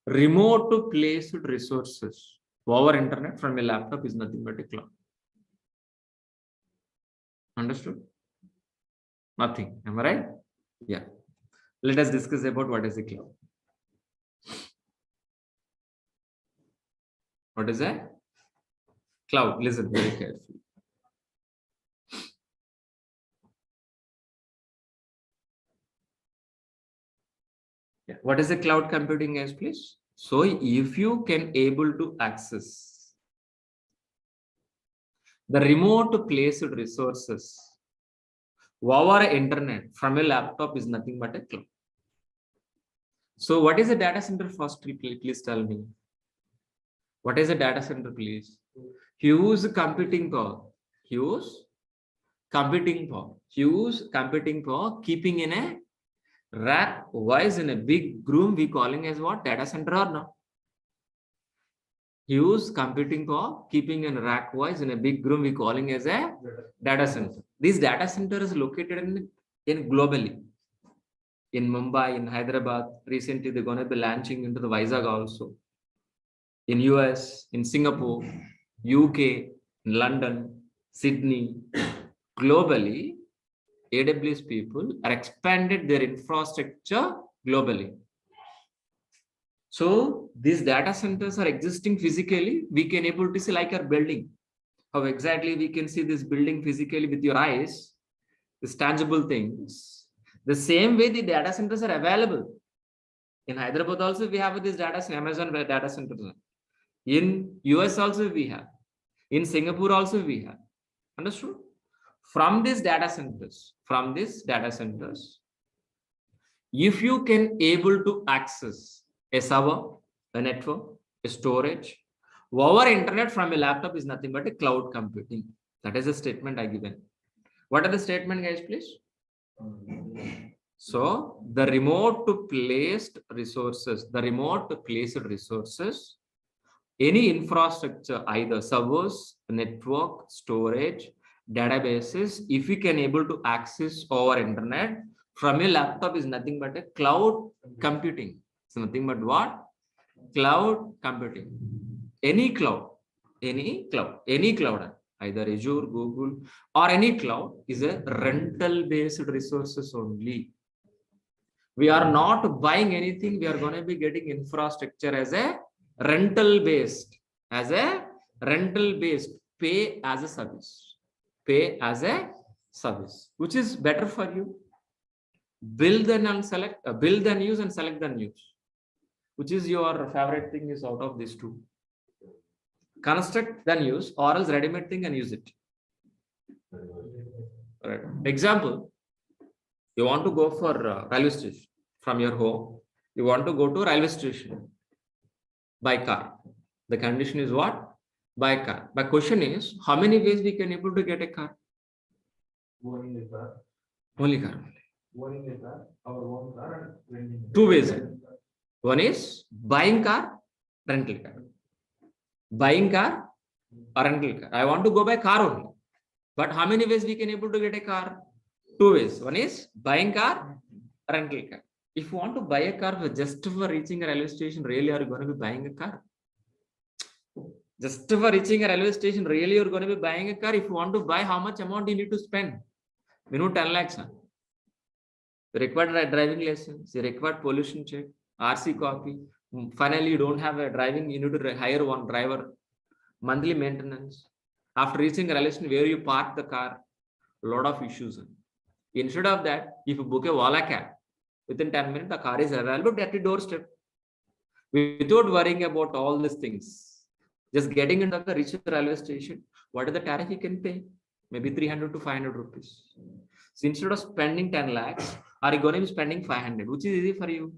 remote placed resources over internet from a laptop is nothing but a cloud. Understood? Nothing. Am I right? Yeah. Let us discuss about what is a cloud. What is a cloud? Listen very carefully. Yeah. What is a cloud computing, guys, please? So if you can able to access the remote placed resources over internet from a laptop is nothing but a cloud. So what is a data center first? Please tell me. What is a data center, please? Huge computing power. Huge computing power. Huge computing power keeping in a rack wise in a big room we calling as what? Data center or no? Huge computing power keeping in rack wise in a big room we calling as a data center. This data center is located in globally. In Mumbai, in Hyderabad, recently they're going to be launching into the Vizag also. In US, in Singapore, UK, in London, Sydney, globally, AWS people are expanded their infrastructure globally. So these data centers are existing physically. We can able to see like our building. How exactly we can see this building physically with your eyes, these tangible things. The same way the data centers are available. In Hyderabad also we have this data center, Amazon data centers. In US also we have. In Singapore also we have. Understood? From these data centers, if you can able to access a server, a network, a storage, over internet from a laptop is nothing but a cloud computing. That is a statement I given. What are the statement, guys, please? So the remote placed resources, any infrastructure, either servers, network, storage, databases, if we can able to access over internet from a laptop is nothing but a cloud computing. It's nothing but what? Cloud computing. Any cloud, either Azure, Google, or any cloud is a rental based resources only. We are not buying anything. We are going to be getting infrastructure as a rental based, pay as a service, which is better for you. Build and use and select then use. Which is your favorite thing is out of these two? Construct then use, or else ready-made thing and use it. Right. Example, you want to go for railway station from your home. You want to go to railway station by car. The condition is what? By car. My question is, how many ways we can able to get a car? Only car. Our own car and renting. Two ways. One is buying car, rental car. Buying car or rental car. I want to go by car only. But how many ways we can able to get a car? Two ways. One is buying car, rental car. If you want to buy a car just for reaching a railway station, really are you going to be buying a car? Just for reaching a railway station, really you're going to be buying a car. If you want to buy, how much amount you need to spend? Minimum 10 lakhs. You require driving license, you require pollution check, RC copy. Finally, you don't have a driving, you need to hire one driver, monthly maintenance. After reaching a railway station, where you park the car, a lot of issues. Instead of that, if you book a Wala cab, within 10 minutes, the car is available at your doorstep. Without worrying about all these things, just getting into the reach railway station, What is the tariff you can pay? Maybe 300 to 500 rupees. So instead of spending 10 lakhs, are you going to be spending 500, which is easy for you?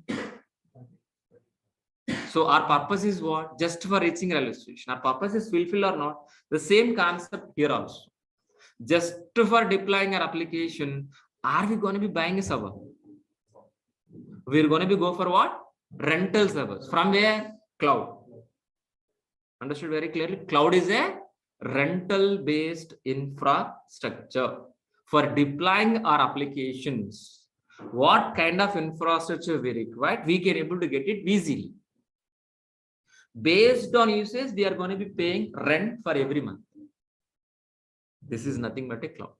So our purpose is what? Just for reaching railway station. Our purpose is fulfilled or not? The same concept here also. Just for deploying our application, are we going to be buying a server? We're going to be go for what? Rental servers. From where? Cloud. Understood very clearly? Cloud is a rental-based infrastructure. For deploying our applications, what kind of infrastructure we require, we can able to get it easily. Based on usage, we are going to be paying rent for every month. This is nothing but a cloud.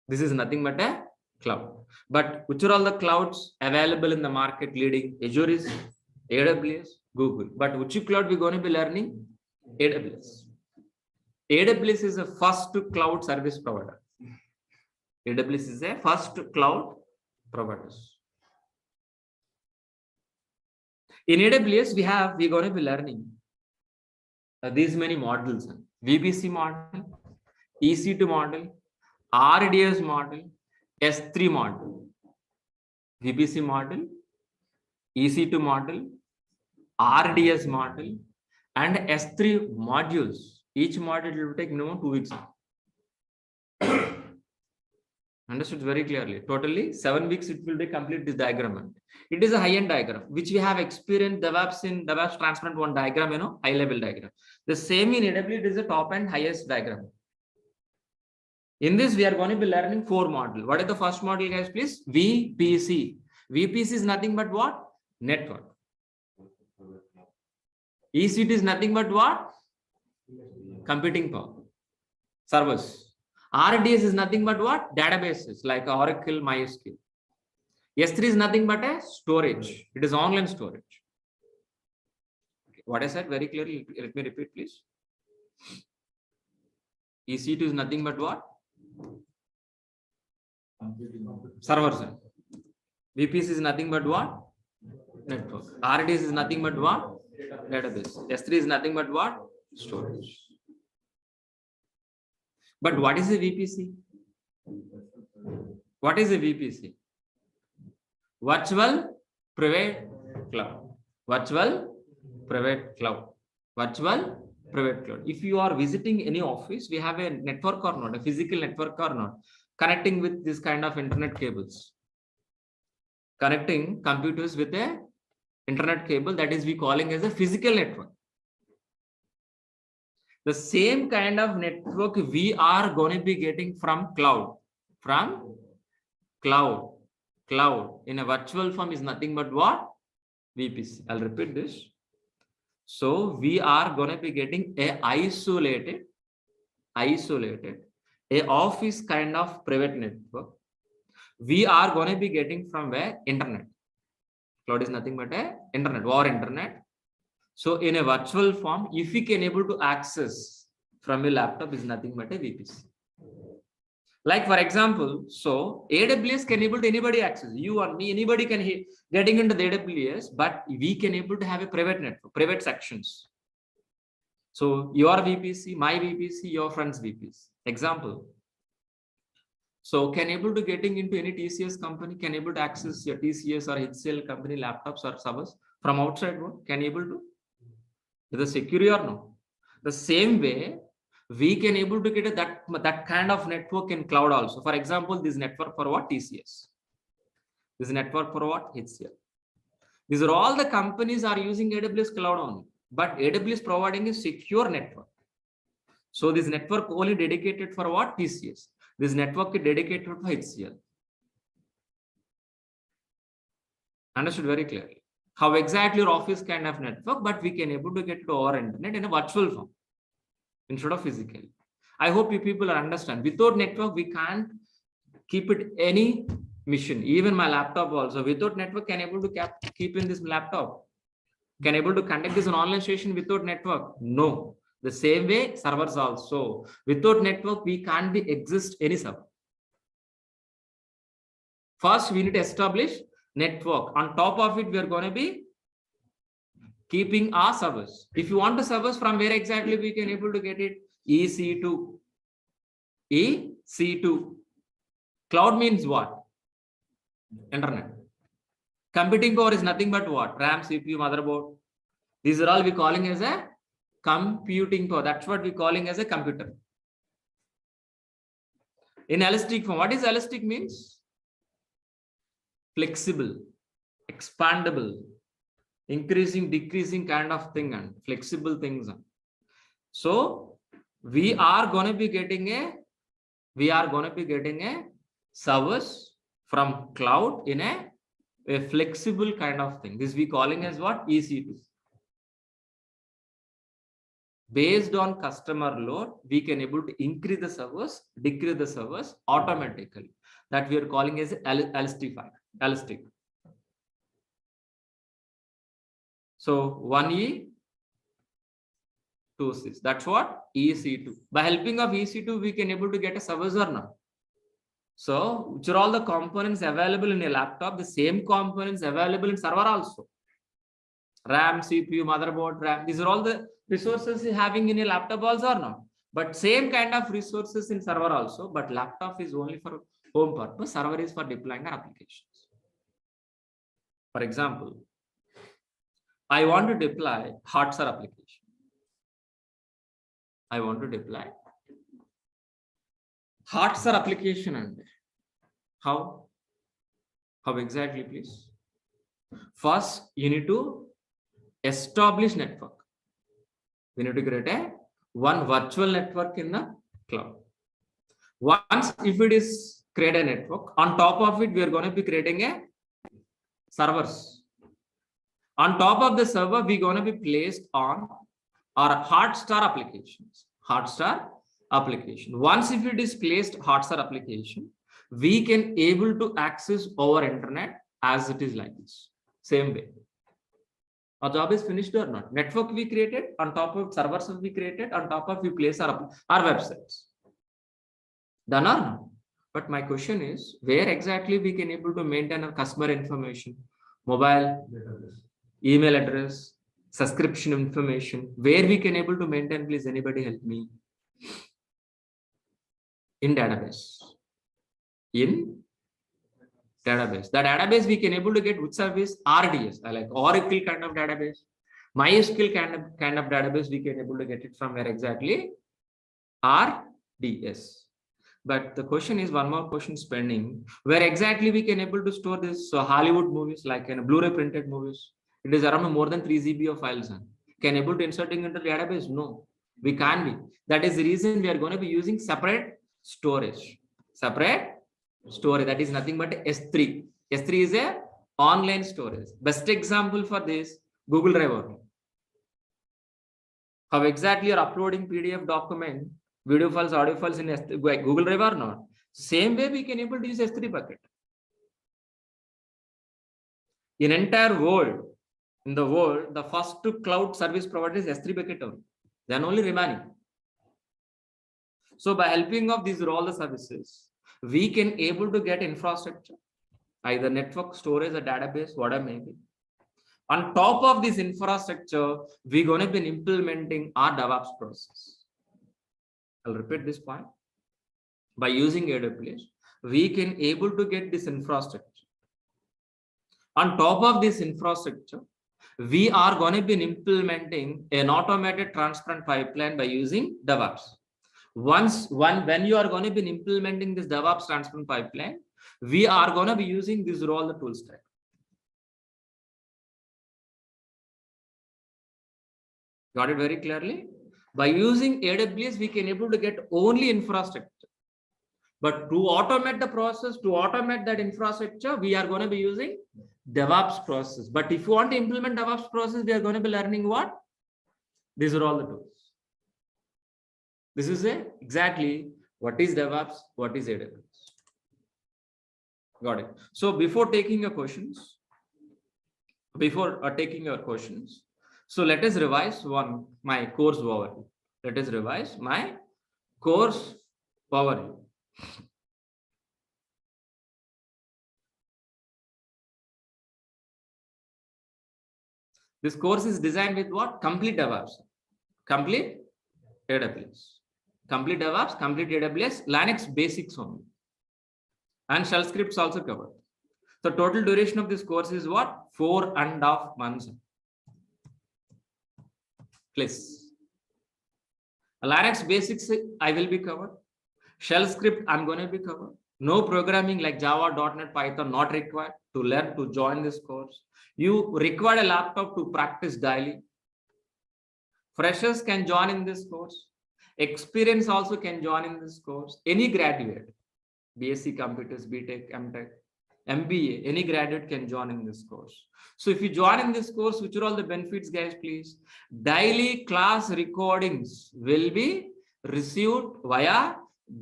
This is nothing but a cloud. But which are all the clouds available in the market leading? Azure is, AWS, Google. But which cloud we're going to be learning? AWS. AWS is the first cloud service provider. AWS is a first cloud provider. In AWS, we're going to be learning these many models: VPC model, EC2 model, RDS model, S3 model, VPC model, EC2 model, RDS model, and S3 modules. Each module will take minimum 2 weeks. Understood very clearly. Totally 7 weeks it will be complete this diagram. It is a high-end diagram, which we have experienced DevOps in DevOps transparent one diagram, high level diagram. The same in AWS is a top and highest diagram. In this, we are going to be learning 4 modules. What is the first module, guys, please? VPC. VPC is nothing but what? Network. EC2 is nothing but what? Computing power. Servers. RDS is nothing but what? Databases like Oracle, MySQL. S3 is nothing but a storage. It is online storage. Okay. What I said very clearly, let me repeat, please. EC2 is nothing but what? Servers. VPC is nothing but what? Network. RDS is nothing but what? Database. S3 is nothing but what? Storage. But what is a VPC? What is a VPC? Virtual Private Cloud. Virtual Private Cloud. Virtual Private Cloud. If you are visiting any office, we have a network or not, a physical network or not, connecting with this kind of internet cables. Connecting computers with a internet cable, that is we calling as a physical network. The same kind of network we are going to be getting from cloud. From cloud. Cloud in a virtual form is nothing but what? VPC. I'll repeat this. So we are going to be getting a isolated, a office kind of private network. We are going to be getting from where? Internet. Cloud is nothing but a internet or internet. So in a virtual form, if we can able to access from a laptop is nothing but a VPC. Like for example, so AWS can able to anybody access, you or me, anybody can getting into the AWS, but we can able to have a private network, private sections. So your VPC, my VPC, your friend's VPC. Example. So can able to getting into any TCS company, can able to access your TCS or HCL company laptops or servers from outside world, can able to? Is it secure or no? The same way, we can able to get that kind of network in cloud also. For example, this network for what? TCS. This network for what? HCL. These are all the companies are using AWS cloud only, but AWS providing a secure network. So this network only dedicated for what? TCS. This network is dedicated for HCL. Understood very clearly. How exactly your office kind of network, but we can able to get to our internet in a virtual form instead of physical. I hope you people understand. Without network, we can't keep it any mission. Even my laptop also, without network, can able to keep in this laptop. Can able to conduct this an online session without network? No. The same way, servers also. Without network, we can't be exist any server. First, we need to establish network. On top of it, we are going to be keeping our servers. If you want to servers, from where exactly we can able to get it? EC2. EC2. Cloud means what? Internet. Computing power is nothing but what? RAM, CPU, motherboard. These are all we calling as a computing power. That's what we calling as a computer. In elastic form, what is elastic means? Flexible, expandable, increasing, decreasing kind of thing, and flexible things. So we are going to be getting a service from cloud in a flexible kind of thing. This we calling as what? EC2. Based on customer load, we can able to increase the servers, decrease the servers automatically. That we are calling as elastic. So 1E, 2C. That's what? EC2. By helping of EC2, we can able to get a servers or not. So which are all the components available in a laptop? The same components available in server also. RAM, CPU, motherboard, RAM. These are all the resources having in a laptop also or not. But same kind of resources in server also. But laptop is only for home purpose. Server is for deploying our applications. For example, I want to deploy Maha Sir application. I want to deploy Maha Sir application. And how exactly, please? First, you need to establish network. We need to create one virtual network in the cloud. Once if it is create a network, on top of it, we are going to be creating a servers. On top of the server, we're going to be placed on our Maha Sir applications. Maha Sir application. Once if it is placed Maha Sir application, we can able to access our internet as it is like this. Same way. Our job is finished or not? Network we created, on top of servers we created, on top of we place our websites. Done or not? But my question is, where exactly we can able to maintain our customer information, mobile, email address, subscription information, where we can able to maintain? Please, anybody help me. In database. In database. The database we can able to get which service? RDS. I like Oracle kind of database. MySQL kind of database we can able to get it from where exactly? RDS. But the question is, one more question pending. Where exactly we can able to store this Hollywood movies, like in Blu-ray printed movies? It is around more than 3 GB of files. Can able to inserting into the database? No, we can't be. That is the reason we are going to be using separate storage. Separate storage, that is nothing but S3. S3 is a online storage. Best example for this, Google Drive. How exactly you're uploading PDF document, video files, audio files in Google Drive or not? Same way we can able to use S3 bucket. In entire world, in the world, the first cloud service provider is S3 bucket only. Then only remaining. So by helping of these all the services, we can able to get infrastructure, either network, storage, or database, whatever may be. On top of this infrastructure, we're going to be implementing our DEVOPS process. I'll repeat this point. By using AWS, we can able to get this infrastructure. On top of this infrastructure, we are going to be implementing an automated transparent pipeline by using DEVOPS. When you are going to be implementing this DEVOPS transparent pipeline, we are going to be using these all the tool stack. Got it very clearly? By using AWS, we can able to get only infrastructure. But to automate the process, to automate that infrastructure, we are going to be using DEVOPS process. But if you want to implement DEVOPS process, we are going to be learning what? These are all the tools. This is exactly what is DEVOPS, what is AWS. Got it. So before taking your questions, so let us revise my course overview. Let us revise my course overview. This course is designed with what? Complete DevOps, complete AWS, complete DevOps, complete AWS, Linux basics only, and shell scripts also covered. The total duration of this course is what? 4.5 months. Please. Linux basics I will be covered. Shell script I'm going to be covered. No programming like Java, .NET, Python not required to learn to join this course. You require a laptop to practice daily. Freshers can join in this course. Experience also can join in this course. Any graduate, BSc Computers, BTech, MTech, MBA, any graduate can join in this course. So if you join in this course, which are all the benefits, guys, please? Daily class recordings will be received via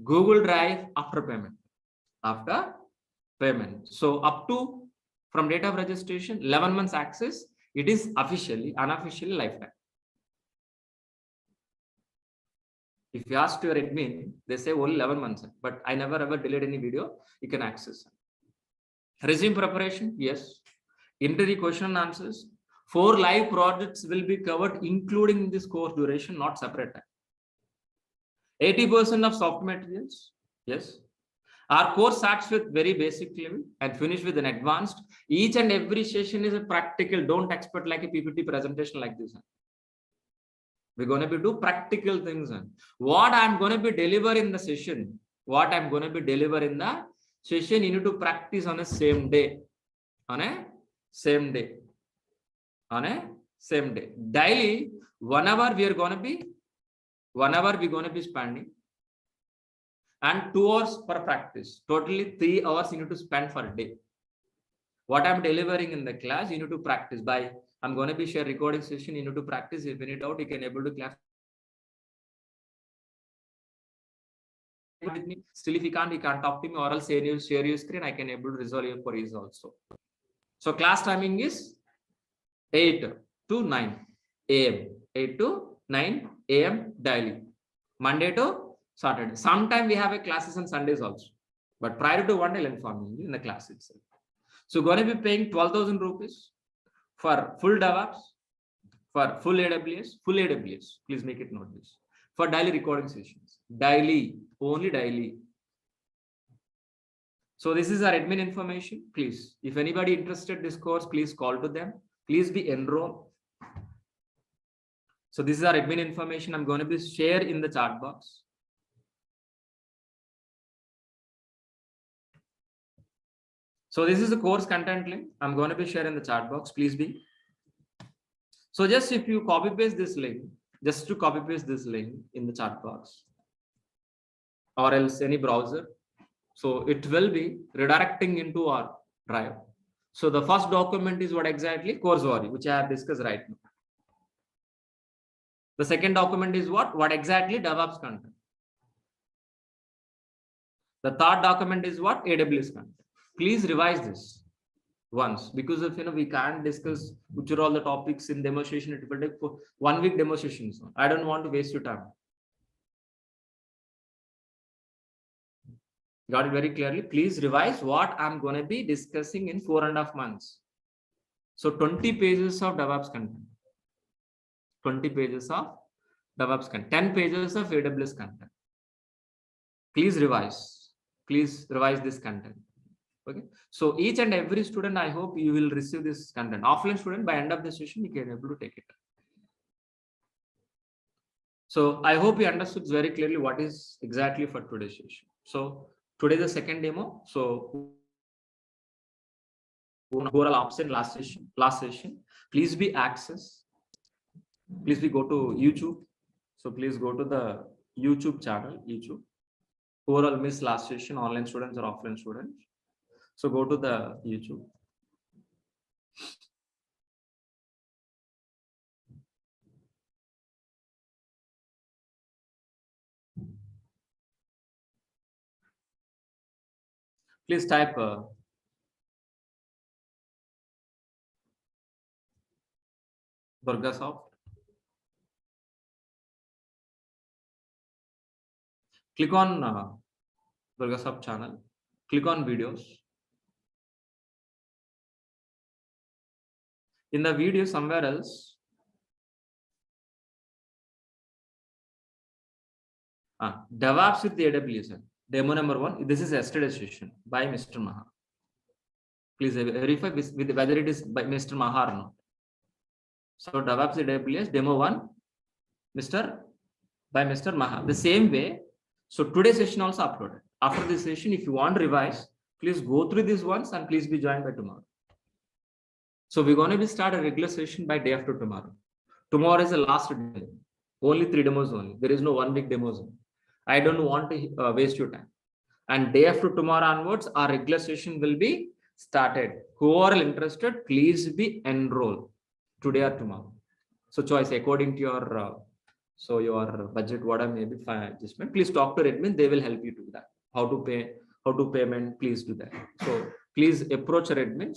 Google Drive after payment. After payment. So up to from date of registration, 11 months access, it is officially, unofficially lifetime. If you ask your admin, they say only 11 months, but I never ever delayed any video, you can access. Resume preparation, yes. Interview question and answers. 4 live projects will be covered, including this course duration, not separate time. 80% of soft materials, yes. Our course starts with very basic level and finish with an advanced. Each and every session is a practical. Don't expect like a PPT presentation like this. We're going to be do practical things. What I'm going to be deliver in the session, you need to practice on a same day. Daily, 1 hour we're going to be spending. And 2 hours per practice. Totally 3 hours you need to spend for a day. What I'm delivering in the class, you need to practice by. I'm going to be share recording session. You need to practice. If you need doubt, you can able to class with me. Still, if you can't talk to me, or else share your screen. I can able to resolve your queries also. So class timing is 8 to 9 a.m. 8 to 9 a.m. daily. Monday to Saturday. Sometime we have a classes on Sundays also, but prior to one day, I'll inform you in the class itself. So going to be paying 12,000 rupees for full DevOps, for full AWS. Please make it note this. For daily recording sessions, only daily. So this is our admin information. Please, if anybody interested in this course, please call to them. Please be enrolled. So this is our admin information. I'm going to be share in the chat box. So this is the course content link. I'm going to be sharing the chat box. Please be. So just if you copy paste this link, just to copy paste this link in the chat box, or else any browser. So it will be redirecting into our drive. So the first document is what exactly? Course overview, which I have discussed right now. The second document is what? What exactly? DevOps content. The third document is what? AWS content. Please revise this once, because if we can't discuss which are all the topics in demonstration, it will take for 1 week demonstrations. I don't want to waste your time. Got it very clearly? Please revise what I'm going to be discussing in 4.5 months. So 20 pages of DevOps content, 20 pages of DevOps content, 10 pages of AWS content. Please revise this content. Okay, so each and every student, I hope you will receive this content. Offline student, by end of the session, you can able to take it. So I hope you understood very clearly what is exactly for today's session. So today the second demo. So overall option last session. Please be access. Please be go to YouTube. So please go to the YouTube channel. YouTube. Overall miss last session, online students or offline students. So go to the YouTube. Please type Durga Soft. Click on Durga Soft channel. Click on videos. In the video somewhere else. DevOps with AWS. Demo number 1. This is yesterday's session by Mr. Maha. Please verify with whether it is by Mr. Maha or not. So DevOps AWS demo 1, by Mr. Maha. The same way. So today's session also uploaded. After this session, if you want to revise, please go through this once and please be joined by tomorrow. So we're going to start a regular session by day after tomorrow. Tomorrow is the last day. Only 3 demos only. There is no 1 week demos. I don't want to waste your time. And day after tomorrow onwards, our regular session will be started. Who are interested, please be enrolled today or tomorrow. So choice according to your your budget, whatever may be adjustment. Please talk to admin. They will help you do that. How to pay, how to payment. Please do that. So please approach your admin.